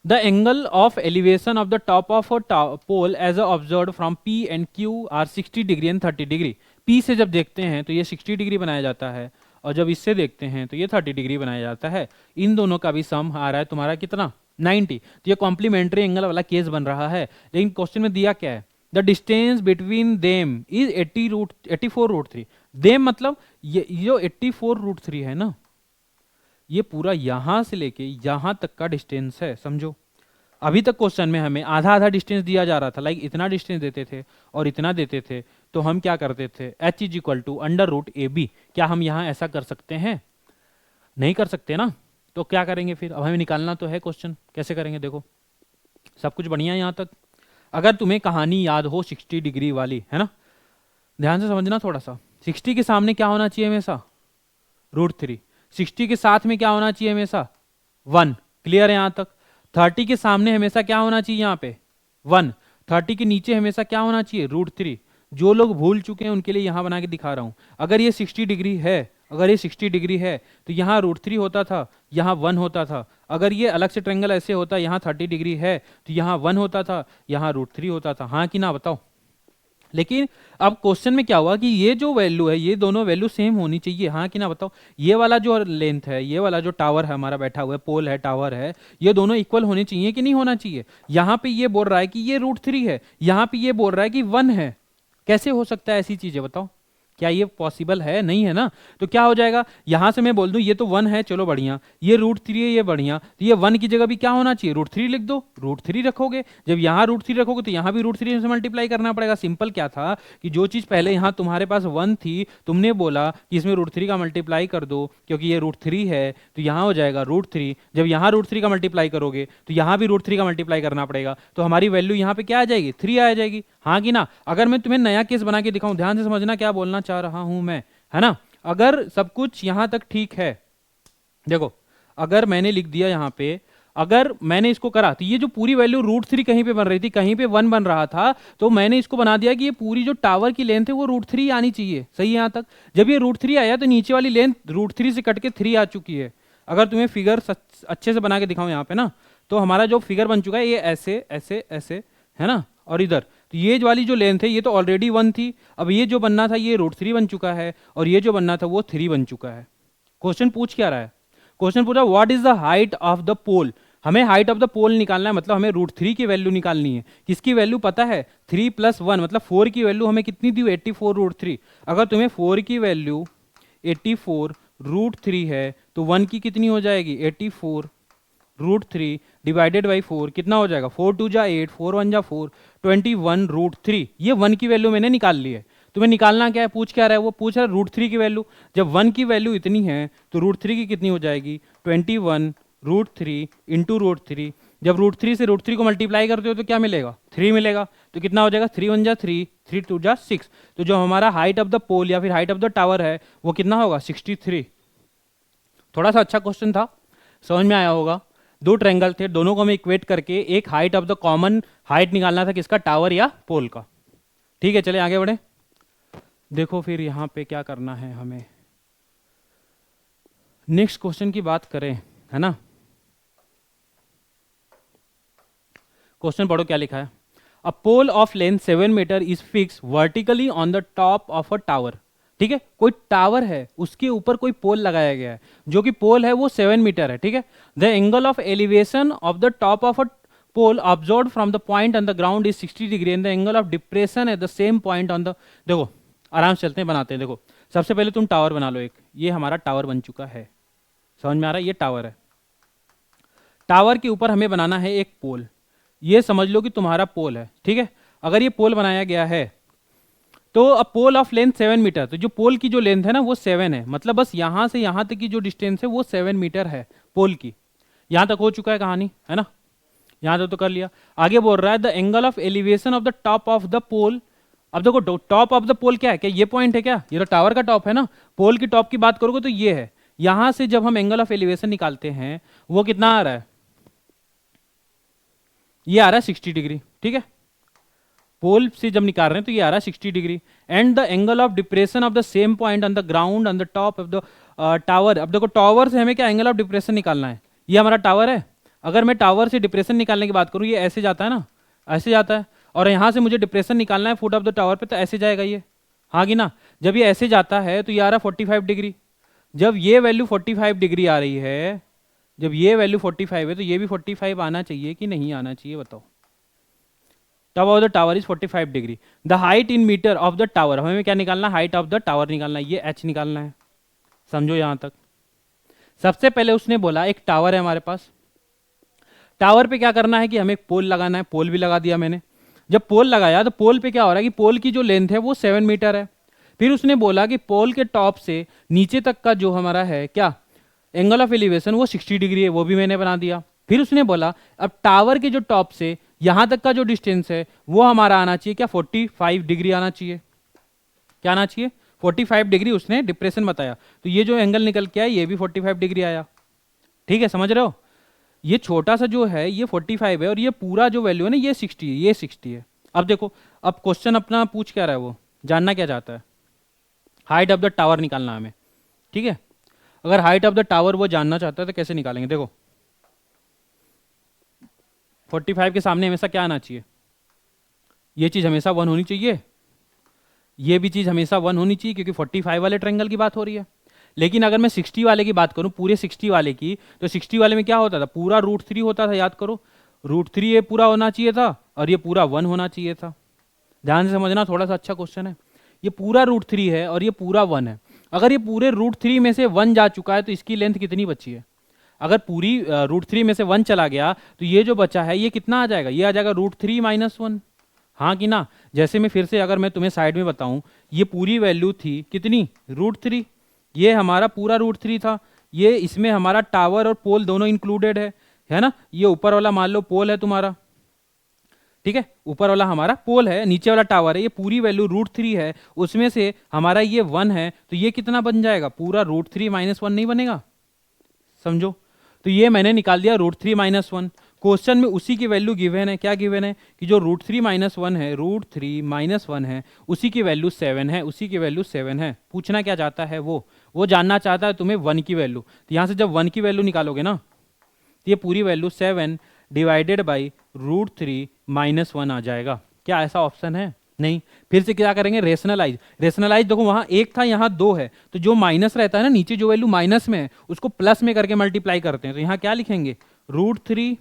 [SPEAKER 1] The angle of elevation of the top of a pole as observed from P and Q are 60 degree and 30 degree. P से जब देखते हैं तो ये 60 डिग्री बनाया जाता है, और जब इससे देखते हैं तो ये 30 डिग्री बनाया जाता है। इन दोनों का भी सम आ रहा है तुम्हारा कितना, 90। तो ये कॉम्प्लीमेंट्री एंगल वाला केस बन रहा है। लेकिन क्वेश्चन में दिया क्या है, the distance between them is 84 root 3। Them मतलब ये जो 84 रूट 3 है ना, ये पूरा यहां से लेके यहां तक का डिस्टेंस है, समझो। अभी तक क्वेश्चन में हमें आधा आधा डिस्टेंस दिया जा रहा था, लाइक इतना डिस्टेंस देते थे और इतना देते थे, तो हम क्या करते थे, h is equal to under root a b. क्या हम यहाँ ऐसा कर सकते हैं? नहीं कर सकते ना। तो क्या करेंगे फिर? अब हमें निकालना तो है क्वेश्चन, कैसे करेंगे? देखो सब कुछ बढ़िया है यहाँ तक। अगर तुम्हें कहानी याद हो 60 डिग्री वाली, है ना, ध्यान से समझना थोड़ा सा। 60 के सामने क्या होना चाहिए हमेशा? √3। 60 के साथ में क्या होना चाहिए हमेशा? 1। क्लियर है यहाँ तक? 30 के सामने हमेशा क्या होना चाहिए यहाँ पे? 1। 30 के नीचे हमेशा क्या होना चाहिए? √3। जो लोग भूल चुके हैं उनके लिए यहाँ बना के दिखा रहा हूँ। अगर ये 60 डिग्री है, अगर ये 60 डिग्री है तो यहाँ √3 होता था, यहाँ 1 होता था। अगर ये अलग से ट्रायंगल ऐसे होता, यहाँ 30 डिग्री है तो यहाँ 1 होता था, यहाँ √3 होता था। हाँ कि ना बताओ? लेकिन अब क्वेश्चन में क्या हुआ कि ये जो वैल्यू है, ये दोनों वैल्यू सेम होनी चाहिए। हाँ कि ना बताओ? ये वाला जो लेंथ है, ये वाला जो टावर है हमारा बैठा हुआ है, पोल है, टावर है, ये दोनों इक्वल होने चाहिए कि नहीं होना चाहिए? यहाँ पे ये बोल रहा है कि ये √3 है, यहाँ पे ये बोल रहा है कि 1 है। कैसे हो सकता है ऐसी चीजें? बताओ, क्या ये पॉसिबल है? नहीं है ना। तो क्या हो जाएगा, यहां से मैं बोल दूं ये तो 1 है, चलो बढ़िया, ये √3 है, ये बढ़िया, तो ये 1 की जगह भी क्या होना चाहिए? √3 लिख दो। √3 रखोगे, जब यहाँ √3 रखोगे तो यहाँ भी √3 से मल्टीप्लाई करना पड़ेगा। सिंपल क्या था कि जो चीज पहले यहाँ तुम्हारे पास 1 थी, तुमने बोला कि इसमें √3 का मल्टीप्लाई कर दो, क्योंकि ये √3 है तो यहाँ हो जाएगा √3। जब यहाँ √3 का मल्टीप्लाई करोगे तो यहाँ भी √3 का मल्टीप्लाई करना पड़ेगा, तो हमारी वैल्यू यहाँ पे क्या आ जाएगी? 3 आ जाएगी। हाँ कि ना? अगर मैं तुम्हें नया केस बना के दिखाऊं, ध्यान से समझना क्या बोलना चाह रहा हूं मैं, है ना। अगर सब कुछ यहां तक ठीक है, देखो अगर मैंने लिख दिया यहाँ पे, अगर मैंने इसको करा तो ये जो पूरी वैल्यू √3 कहीं पे बन रही थी, कहीं पे 1 बन रहा था, तो मैंने इसको बना दिया कि ये पूरी जो टावर की लेंथ है वो √3 आनी चाहिए। सही है यहाँ तक? जब ये √3 आया तो नीचे वाली लेंथ √3 से कट के 3 आ चुकी है। अगर तुम्हें फिगर अच्छे से बना के दिखाऊं यहाँ पे ना, तो हमारा जो फिगर बन चुका है ये ऐसे ऐसे ऐसे, है ना, और इधर तो ये वाली जो लेंथ है ये तो ऑलरेडी 1 थी। अब ये जो बनना था ये √3 बन चुका है, और ये जो बनना था वो 3 बन चुका है। क्वेश्चन पूछ क्या रहा है? क्वेश्चन पूछा what is the height of the pole. हमें हाइट ऑफ द पोल निकालना है, मतलब हमें √3 की वैल्यू निकालनी है। किसकी वैल्यू पता है? 3 + 1 मतलब 4 की वैल्यू हमें कितनी दी? 84 √3। अगर तुम्हें 4 की वैल्यू 84 √3 है तो 1 की कितनी हो जाएगी? 84 √3 डिवाइडेड बाई 4 कितना हो जाएगा? 4 2 जा 8, 4 1 जा 4, 21 √3। ये 1 की वैल्यू मैंने निकाल ली है। तुम्हें निकालना क्या है? पूछ क्या रहा है? वो पूछ रहा है √3 की वैल्यू। जब 1 की वैल्यू इतनी है तो √3 की कितनी हो जाएगी? 21 √3 इंटू √3। जब √3 से √3 को मल्टीप्लाई करते हो तो क्या मिलेगा? 3 मिलेगा। तो कितना हो जाएगा? 3 1 जा 3, 3 2 जा 6। तो जो हमारा हाइट ऑफ द पोल या फिर हाइट ऑफ द टावर है वो कितना होगा? 63। थोड़ा सा अच्छा क्वेश्चन था, समझ में आया होगा। दो ट्रायंगल थे, दोनों को हमें इक्वेट करके एक height of the common height निकालना था, किसका? टावर या पोल का। ठीक है, चले आगे बढ़े। देखो फिर यहां पे क्या करना है हमें। नेक्स्ट क्वेश्चन की बात करें, है ना। क्वेश्चन पढ़ो क्या लिखा है। A pole of length 7 metre is fix vertically on the top of a tower. ठीक है, कोई टावर है उसके ऊपर कोई पोल लगाया गया है, जो कि पोल है वो 7 मीटर है। ठीक है, the angle of elevation of the top of a pole observe from the point on the ground is 60 degree and the angle of depression at the same point on the. देखो आराम से चलते हैं, बनाते हैं। देखो सबसे पहले तुम टावर बना लो एक। ये हमारा टावर बन चुका है, समझ में आ रहा है? ये टावर है। टावर के ऊपर हमें बनाना है एक पोल। ये समझ लो कि तुम्हारा पोल है। ठीक है, अगर ये पोल बनाया गया है तो अ पोल ऑफ लेंथ 7 मीटर, तो जो पोल की जो लेंथ है ना वो 7 है, मतलब बस यहां से यहां तक की जो डिस्टेंस है वो 7 मीटर है पोल की। यहां तक हो चुका है कहानी, है ना। यहां तक तो कर लिया। आगे बोल रहा है the angle of elevation of the top of the pole. अब देखो टॉप ऑफ द पोल क्या है? क्या ये पॉइंट है? क्या ये तो टावर का टॉप है ना। पोल की टॉप की बात करोगे तो ये है। यहां से जब हम एंगल ऑफ एलिवेशन निकालते हैं वो कितना आ रहा है? ये आ रहा है 60 डिग्री। ठीक है, पोल से जब निकाल रहे हैं तो ये आ रहा है 60 degree. And the angle of depression of the same point on the ground on the top of the tower. अब देखो टावर से हमें क्या एंगल ऑफ डिप्रेशन निकालना है। ये हमारा टावर है। अगर मैं टावर से डिप्रेशन निकालने की बात करूं, ये ऐसे जाता है ना, ऐसे जाता है, और यहां से मुझे डिप्रेशन निकालना है फुट ऑफ द टावर पे, तो ऐसे जाएगा ये। हाँ कि ना। जब ये ऐसे जाता है तो ये आ रहा है 45 डिग्री। जब ये वैल्यू 45 डिग्री आ रही है, जब ये वैल्यू 45 है तो ये भी 45 आना चाहिए कि नहीं आना चाहिए? बताओ। Top of the tower is 45 degree. The height in metre of the tower, हमें क्या निकालना? हाइट ऑफ द टावर निकालना है, ये h निकालना है। समझो यहां तक। सबसे पहले उसने बोला एक टावर है हमारे पास। टावर पे क्या करना है कि हमें एक पोल लगाना है, पोल भी लगा दिया मैंने। जब पोल लगाया तो पोल पे क्या हो रहा है कि पोल की जो लेंथ है वो 7 मीटर है। फिर उसने बोला कि पोल के टॉप से नीचे तक का जो हमारा है क्या एंगल ऑफ एलिवेशन वो 60 डिग्री है, वो भी मैंने बना दिया। फिर उसने बोला अब टावर के जो टॉप से यहां तक का जो डिस्टेंस है वो हमारा आना चाहिए क्या 45 डिग्री आना चाहिए। क्या आना चाहिए 45 डिग्री, उसने डिप्रेशन बताया। तो ये जो एंगल निकल के आया ये भी 45 डिग्री आया। ठीक है, समझ रहे हो। ये छोटा सा जो है ये 45 है और ये पूरा जो वैल्यू है ना ये 60 है, ये 60 है। अब देखो, अब क्वेश्चन अपना पूछ क्या रहा है, वो जानना क्या चाहता है, हाइट ऑफ द टावर निकालना हमें। ठीक है, अगर हाइट ऑफ द टावर वो जानना चाहता है तो कैसे निकालेंगे। देखो 45 के सामने हमेशा क्या आना चाहिए, ये चीज हमेशा 1 होनी चाहिए, ये भी चीज हमेशा 1 होनी चाहिए क्योंकि 45 वाले ट्रायंगल की बात हो रही है। लेकिन अगर मैं 60 वाले की बात करूं, पूरे 60 वाले की, तो 60 वाले में क्या होता था, पूरा √3 होता था, याद करो। √3 ये पूरा होना चाहिए था और ये पूरा 1 होना चाहिए था। ध्यान से समझना, थोड़ा सा अच्छा क्वेश्चन है। ये पूरा √3 है और ये पूरा 1 है। अगर ये पूरे √3 में से 1 जा चुका है तो इसकी लेंथ कितनी बची है। अगर पूरी √3 में से 1 चला गया तो ये जो बचा है ये कितना आ जाएगा, ये आ जाएगा √3 - 1। हाँ कि ना। जैसे मैं फिर से अगर मैं तुम्हें साइड में बताऊं, ये पूरी वैल्यू थी कितनी √3, ये हमारा पूरा √3 था। ये इसमें हमारा टावर और पोल दोनों इंक्लूडेड है ना। ये ऊपर वाला मान लो पोल है तुम्हारा, ठीक है, ऊपर वाला हमारा पोल है, नीचे वाला टावर है। ये पूरी वैल्यू √3 है, उसमें से हमारा ये 1 है, तो ये कितना बन जाएगा, पूरा √3 - 1 नहीं बनेगा, समझो। तो ये मैंने निकाल दिया √3 - 1। क्वेश्चन में उसी की वैल्यू गिवन है, क्या गिवन है कि जो √3 - 1 है, √3 - 1 है, उसी की वैल्यू 7 है, उसी की वैल्यू 7 है। पूछना क्या चाहता है वो जानना चाहता है तुम्हें 1 की वैल्यू। तो यहां से जब 1 की वैल्यू निकालोगे ना, तो ये पूरी वैल्यू 7 डिवाइडेड बाई √3 - 1 आ जाएगा। क्या ऐसा ऑप्शन है, नहीं। फिर से क्या करेंगे, रेशनलाइज। रेशनलाइज देखो, वहां 1 था यहाँ 2 है, तो जो माइनस रहता है ना, नीचे जो वैल्यू माइनस में है उसको प्लस में करके मल्टीप्लाई करते हैं। तो यहाँ क्या लिखेंगे, √3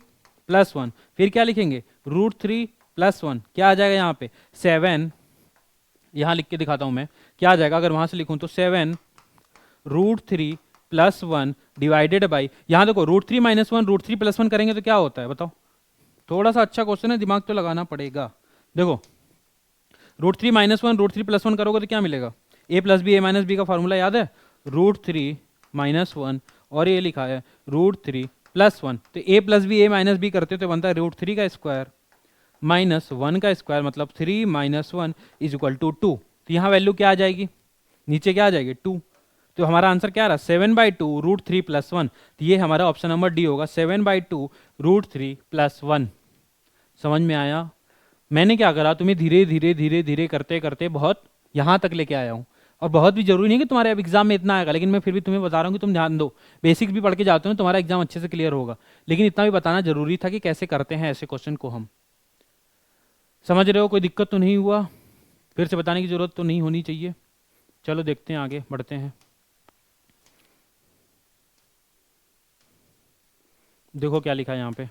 [SPEAKER 1] + 1। फिर क्या लिखेंगे, √3 + 1। क्या आ जाएगा यहाँ पे 7, यहाँ लिख के दिखाता हूं मैं क्या आ जाएगा। अगर वहां से लिखूं तो 7 √3 + 1 डिवाइडेड बाई, यहाँ देखो √3 - 1 √3 + 1 करेंगे तो क्या होता है बताओ। थोड़ा सा अच्छा क्वेश्चन है, दिमाग तो लगाना पड़ेगा। देखो √3 - 1 √3 + 1 करोगे तो क्या मिलेगा, a + b a - b का फॉर्मूला याद है, √3 - 1 और ये लिखा है √3 + 1। तो a + b a - b करते तो बनता है √3 का स्क्वायर -1 का स्क्वायर, मतलब 3 - 1 = 2। तो यहाँ वैल्यू क्या आ जाएगी, नीचे क्या आ जाएगी 2। तो हमारा आंसर क्या रहा 7/2 √3 + 1। तो ये हमारा ऑप्शन नंबर डी होगा, 7/2 √3 + 1। समझ में आया। मैंने क्या करा, तुम्हें धीरे धीरे धीरे धीरे करते करते बहुत यहाँ तक लेके आया हूँ। और बहुत भी जरूरी नहीं कि तुम्हारे अब एग्जाम में इतना आएगा, लेकिन मैं फिर भी तुम्हें बता रहा हूँ कि तुम ध्यान दो। बेसिक्स भी पढ़ के जाते हो ना, तुम्हारा एग्जाम अच्छे से क्लियर होगा। लेकिन इतना भी बताना जरूरी था कि कैसे करते हैं ऐसे क्वेश्चन को हम। समझ रहे हो, कोई दिक्कत तो नहीं हुआ, फिर से बताने की जरूरत तो नहीं होनी चाहिए। चलो देखते हैं, आगे बढ़ते हैं। देखो क्या लिखा है यहाँ पे,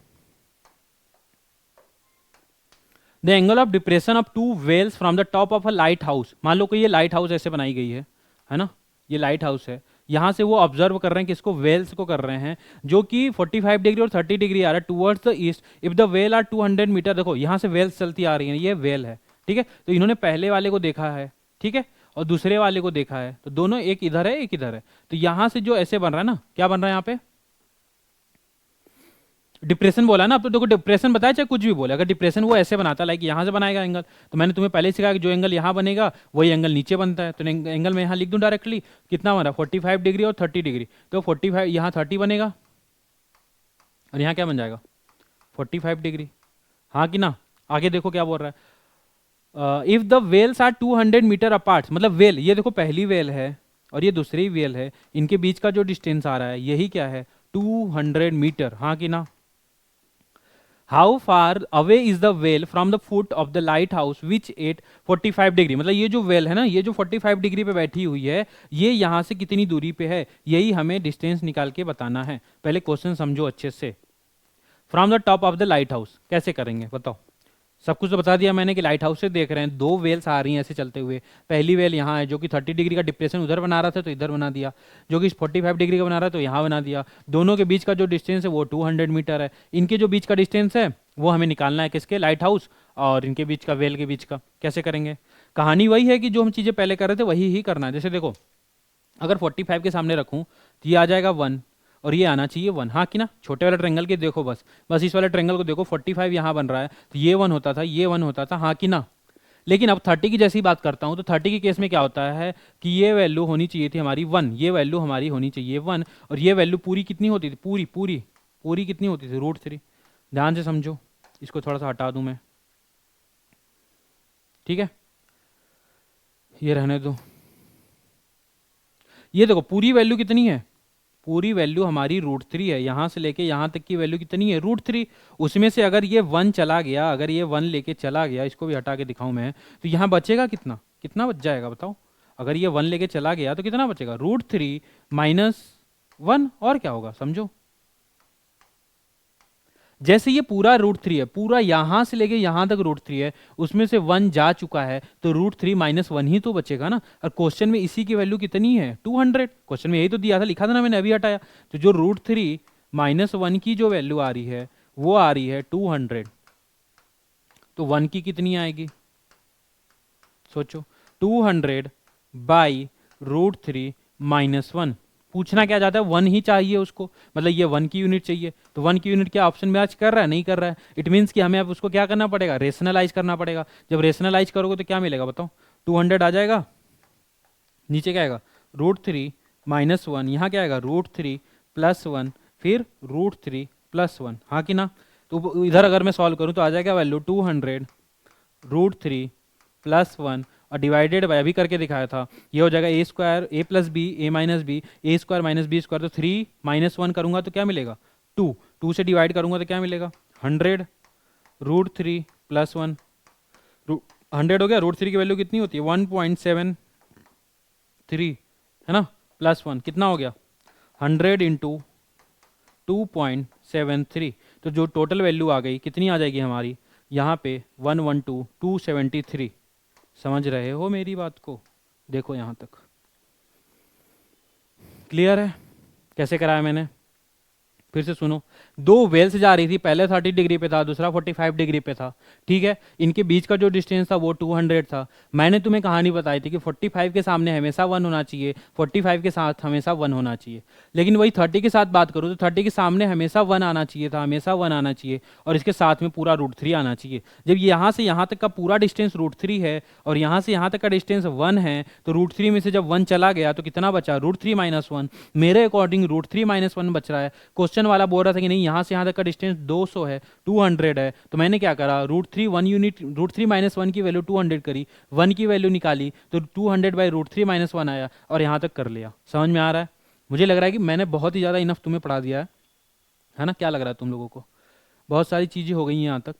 [SPEAKER 1] the angle of depression of 2 wells from the top of a lighthouse. मान लो कि ये लाइट हाउस ऐसे बनाई गई है ना, ये लाइट हाउस है। यहां से वो ऑब्जर्व कर रहे हैं, किसको, वेल्स को कर रहे हैं, जो कि 45 डिग्री और 30 डिग्री आ रहा है towards the east. If the well are 200 metre, देखो यहां से वेल्स चलती आ रही है, ये वेल है, ठीक है। तो इन्होंने पहले वाले को देखा है, ठीक है, और दूसरे वाले को देखा है, तो दोनों एक इधर है एक इधर है। तो यहां से जो ऐसे बन रहा है ना, क्या बन रहा है यहाँ पे, डिप्रेशन बोला ना। अब तो देखो डिप्रेशन बताया चाहे कुछ भी बोले, अगर डिप्रेशन वो ऐसे बनाता है, लाइक यहाँ से बनाएगा एंगल, तो मैंने तुम्हें पहले ही सिखाया कि जो एंगल यहाँ बनेगा वही एंगल नीचे बनता है। तो एंगल मैं यहाँ लिख दूँ डायरेक्टली, कितना बना 45 डिग्री और 30 डिग्री। तो 45 यहाँ 30 बनेगा और यहाँ क्या बन जाएगा 45 डिग्री। हाँ कि ना। आगे देखो क्या बोल रहा है, if the wells are 200 metre apart, मतलब वेल, ये देखो पहली वेल है और ये दूसरी वेल है, इनके बीच का जो डिस्टेंस आ रहा है यही क्या है 200 मीटर। हाँ कि ना। How far away is the well from the foot of the lighthouse which at 45 degree, मतलब ये जो वेल है ना, ये जो 45 डिग्री पे बैठी हुई है, ये यहां से कितनी दूरी पे है, यही हमें डिस्टेंस निकाल के बताना है। पहले क्वेश्चन समझो अच्छे से। From the top of the light house कैसे करेंगे बताओ। सब कुछ तो बता दिया मैंने कि लाइट हाउस से देख रहे हैं, दो वेल्स आ रही हैं ऐसे चलते हुए। पहली वेल यहाँ है जो कि 30 डिग्री का डिप्रेशन उधर बना रहा था तो इधर बना दिया, जो कि 45 डिग्री का बना रहा है तो यहाँ बना दिया। दोनों के बीच का जो डिस्टेंस है वो 200 मीटर है। इनके जो बीच का डिस्टेंस है वो हमें निकालना है, किसके, लाइट हाउस और इनके बीच का, वेल के बीच का। कैसे करेंगे? कहानी वही है कि जो हम चीज़ें पहले कर रहे थे वही ही करना है। जैसे देखो, अगर 45 के सामने रखूँ तो ये आ जाएगा 1 और ये आना चाहिए 1, हाँ कि ना। छोटे वाले ट्रेंगल के देखो, बस इस वाले ट्रेंगल को देखो, 45 यहाँ बन रहा है तो ये 1 होता था, ये 1 होता था, हाँ कि ना। लेकिन अब 30 की जैसी बात करता हूँ तो 30 के केस में क्या होता है कि ये वैल्यू होनी चाहिए थी हमारी 1, ये वैल्यू हमारी होनी चाहिए 1, और ये वैल्यू पूरी कितनी होती थी, पूरी पूरी पूरी कितनी होती थी, √3। ध्यान से समझो, इसको थोड़ा सा हटा दूं मैं, ठीक है, ये रहने दो। ये देखो पूरी वैल्यू कितनी है, पूरी वैल्यू हमारी √3 है। यहाँ से लेके यहाँ तक की वैल्यू कितनी है, √3। उसमें से अगर ये 1 चला गया, अगर ये 1 लेके चला गया, इसको भी हटा के दिखाऊं मैं, तो यहाँ बचेगा कितना, कितना बच जाएगा बताओ। अगर ये 1 लेके चला गया तो कितना बचेगा, √3 माइनस 1, और क्या होगा समझो। जैसे ये पूरा √3 है, पूरा यहां से लेके यहां तक √3 है, उसमें से 1 जा चुका है तो √3 माइनस 1 ही तो बचेगा ना। और क्वेश्चन में इसी की वैल्यू कितनी है, 200। क्वेश्चन में यही तो दिया था, लिखा था ना मैंने, अभी हटाया। तो जो √3 माइनस 1 की जो वैल्यू आ रही है वो आ रही है 200। तो 1 की कितनी आएगी सोचो, 200 बाई √3 माइनस 1। पूछना क्या जाता है, 1 ही चाहिए उसको, मतलब ये 1 की यूनिट चाहिए। तो 1 की यूनिट क्या ऑप्शन मैच कर रहा है, नहीं कर रहा है। इट मीन्स कि हमें अब उसको क्या करना पड़ेगा, रेशनलाइज करना पड़ेगा। जब रेशनलाइज करोगे तो क्या मिलेगा बताओ, 200 आ जाएगा, नीचे क्या आएगा, √3 माइनस 1, यहाँ क्या आएगा, √3 प्लस 1, फिर √3 प्लस 1, हाँ कि ना। तो इधर अगर मैं सॉल्व करूँ तो आ जाएगा वैल्यू 200 √3 प्लस 1 और डिवाइडेड बाय, अभी करके दिखाया था, ये हो जाएगा a² a plus b a minus b, a² minus b²। तो 3 माइनस 1 करूंगा तो क्या मिलेगा, 2, 2 से डिवाइड करूंगा तो क्या मिलेगा, 100 √3 प्लस 1, 100 हो गया। √3 की वैल्यू कितनी होती है, 1.73 है ना, प्लस 1 कितना हो गया, 100 इंटू 2.73। तो जो टोटल वैल्यू आ गई कितनी आ जाएगी हमारी यहाँ पे, 112,273। समझ रहे हो मेरी बात को, देखो यहाँ तक क्लियर है कैसे कराया मैंने। फिर से सुनो, दो वेल्स जा रही थी, पहले 30 डिग्री पे था, दूसरा 45 डिग्री पे था, ठीक है। इनके बीच का जो डिस्टेंस था वो 200 था। मैंने तुम्हें कहानी बताई थी कि 45 के सामने हमेशा 1 होना चाहिए, 45 के साथ हमेशा 1 होना चाहिए। लेकिन वही 30 के साथ बात करूँ तो 30 के सामने हमेशा 1 आना चाहिए था, हमेशा 1 आना चाहिए, और इसके साथ में पूरा √3 आना चाहिए। जब यहाँ से यहाँ तक का पूरा डिस्टेंस √3 है और यहाँ से यहाँ तक का डिस्टेंस 1 है, तो √3 में से जब 1 चला गया तो कितना बचा, √3 माइनस 1। मेरे अकॉर्डिंग √3 माइनस 1 बच रहा है। क्वेश्चन वाला बोल रहा था कि नहीं, यहाँ से यहाँ तक का डिस्टेंस 200 है, 200 है। तो मैंने क्या करा, √3 1 यूनिट, √3 माइनस 1 की वैल्यू 200 करी, 1 की वैल्यू निकाली तो 200 बाई √3 माइनस 1 आया, और यहाँ तक कर लिया। समझ में आ रहा है? मुझे लग रहा है कि मैंने बहुत ही ज़्यादा इनफ तुम्हें पढ़ा दिया है ना। क्या लग रहा है तुम लोगों को, बहुत सारी चीज़ें हो गई हैं यहाँ तक,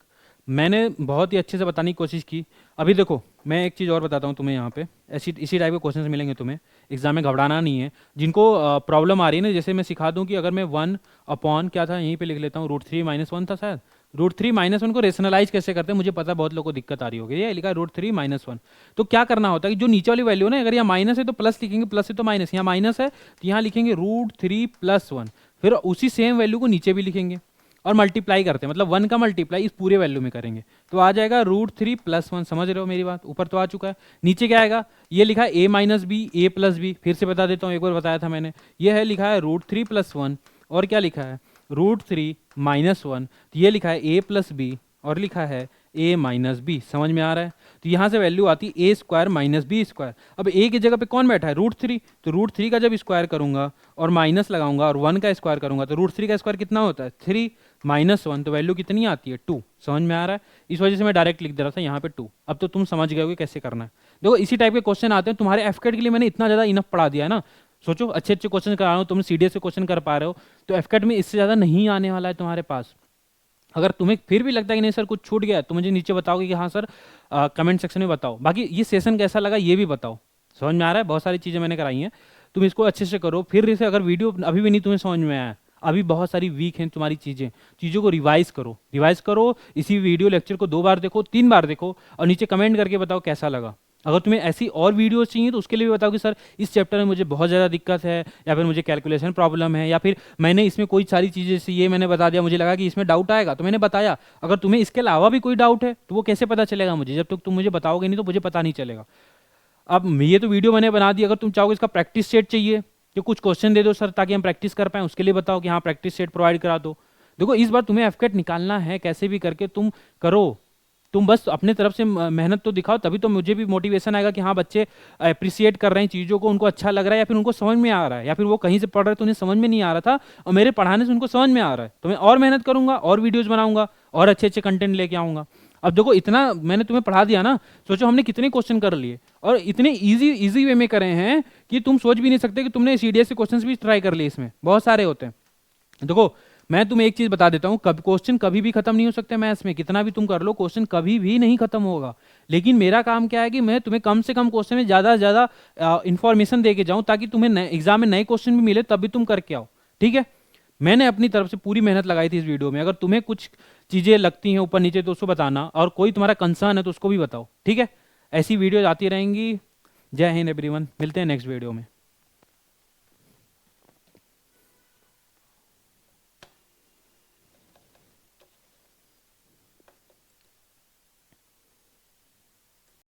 [SPEAKER 1] मैंने बहुत ही अच्छे से बताने की कोशिश की। अभी देखो मैं एक चीज़ और बताता हूँ तुम्हें, यहाँ पे ऐसी इसी टाइप के क्वेश्चंस मिलेंगे तुम्हें एग्जाम में, घबराना नहीं है। जिनको प्रॉब्लम आ रही है ना, जैसे मैं सिखा दूँ कि अगर मैं 1 अपॉन क्या था, यहीं पे लिख लेता हूँ, √3 माइनस 1 था शायद, √3 माइनस 1 को रेशनलाइज कैसे करते हैं, मुझे पता है बहुत लोगों को दिक्कत आ रही होगी। ये लिखा है √3 माइनस 1। तो क्या करना होता है कि जो नीचे वाली वैल्यू ना, अगर यहाँ माइनस है तो प्लस लिखेंगे, प्लस है तो माइनस, यहाँ माइनस है तो यहाँ लिखेंगे √3 प्लस 1, फिर उसी सेम वैल्यू को नीचे भी लिखेंगे और मल्टीप्लाई करते हैं, मतलब 1 का मल्टीप्लाई इस पूरे वैल्यू में करेंगे तो आ जाएगा √3 प्लस 1। समझ रहे हो मेरी बात, ऊपर तो आ चुका है, नीचे क्या आएगा, ये लिखा है a minus b a plus b, फिर से बता देता हूँ, एक बार बताया था मैंने, ये है लिखा है √3 प्लस 1, और क्या लिखा है √3 माइनस 1, तो ये लिखा है a प्लस बी और लिखा है a माइनस बी। समझ में आ रहा है? तो यहाँ से वैल्यू आती है a² माइनस b²। अब a की जगह पे कौन बैठा है, √3, तो √3 का जब स्क्वायर करूंगा और माइनस लगाऊंगा और 1 का स्क्वायर करूंगा तो √3 का स्क्वायर कितना होता है, 3 माइनस 1, तो वैल्यू कितनी आती है, 2। समझ में आ रहा है? इस वजह से मैं डायरेक्ट लिख दे रहा था यहाँ पे 2। अब तो तुम समझ गए हो कि कैसे करना है। देखो इसी टाइप के क्वेश्चन आते हैं तुम्हारे एफकेट के लिए, मैंने इतना ज़्यादा इनफ पढ़ा दिया है ना। सोचो अच्छे अच्छे क्वेश्चन करा रहा हूँ, तुम सीडीएस से क्वेश्चन कर पा रहे हो, तो एफकेट में इससे ज़्यादा नहीं आने वाला है तुम्हारे पास। अगर तुम्हें फिर भी लगता है कि नहीं सर कुछ छूट गया तो मुझे नीचे बताओगे कि हाँ सर, कमेंट सेक्शन में बताओ। बाकी ये सेशन कैसा लगा ये भी बताओ। समझ में आ रहा है? बहुत सारी चीज़ें मैंने कराई हैं, तुम इसको अच्छे से करो। फिर इसे अगर वीडियो अभी भी नहीं तुम्हें समझ में आया, अभी बहुत सारी वीक हैं तुम्हारी चीज़ों को रिवाइज करो। इसी वीडियो लेक्चर को 2 बार देखो, 3 बार देखो, और नीचे कमेंट करके बताओ कैसा लगा। अगर तुम्हें ऐसी और वीडियोस चाहिए तो उसके लिए भी बताओ कि सर इस चैप्टर में मुझे बहुत ज़्यादा दिक्कत है, या फिर मुझे कैलकुलेशन प्रॉब्लम है, या फिर मैंने इसमें कोई सारी चीज़ें से ये मैंने बता दिया, मुझे लगा कि इसमें डाउट आएगा तो मैंने बताया। अगर तुम्हें इसके अलावा भी कोई डाउट है तो वो कैसे पता चलेगा मुझे? जब तक तुम मुझे बताओगे नहीं तो मुझे पता नहीं चलेगा। अब ये तो वीडियो मैंने बना दी, अगर तुम चाहोगे इसका प्रैक्टिस सेट चाहिए तो कुछ क्वेश्चन दे दो सर ताकि हम प्रैक्टिस कर पाएँ, उसके लिए बताओ कि हाँ प्रैक्टिस सेट प्रोवाइड करा दो। देखो इस बार तुम्हें एफकेट निकालना है, कैसे भी करके तुम करो। तुम बस अपने तरफ से मेहनत तो दिखाओ, तभी तो मुझे भी मोटिवेशन आएगा कि हाँ बच्चे अप्रिशिएट कर रहे हैं चीज़ों को, उनको अच्छा लग रहा है, या फिर उनको समझ में आ रहा है, या फिर वो कहीं से पढ़ रहे तो उन्हें समझ में नहीं आ रहा था और मेरे पढ़ाने से उनको समझ में आ रहा है। तो मैं और मेहनत करूंगा, और वीडियोज़ बनाऊंगा, और अच्छे अच्छे कंटेंट लेके आऊँगा। अब देखो इतना मैंने तुम्हें पढ़ा दिया ना, सोचो हमने कितने क्वेश्चन कर लिए, और इतने इजी वे में करे हैं कि तुम सोच भी नहीं सकते कि तुमने सीडीएस के क्वेश्चंस भी ट्राई कर लिए। इसमें बहुत सारे होते हैं। देखो मैं तुम्हें एक चीज बता देता हूँ, क्वेश्चन कभी भी खत्म नहीं हो सकते मैथ्स में, कितना भी तुम कर लो क्वेश्चन कभी भी नहीं खत्म होगा। लेकिन मेरा काम क्या है कि मैं तुम्हें कम से कम क्वेश्चन में ज्यादा से ज्यादा इंफॉर्मेशन दे के जाऊं, ताकि तुम्हें एग्जाम में नए क्वेश्चन भी मिले तब भी तुम करके आओ। ठीक है, मैंने अपनी तरफ से पूरी मेहनत लगाई थी इस वीडियो में। अगर तुम्हें कुछ चीजें लगती हैं ऊपर नीचे तो उसको बताना, और कोई तुम्हारा कंसर्न है तो उसको भी बताओ। ठीक है, ऐसी वीडियो आती रहेंगी। जय हिंद एवरीवन, मिलते हैं नेक्स्ट वीडियो में।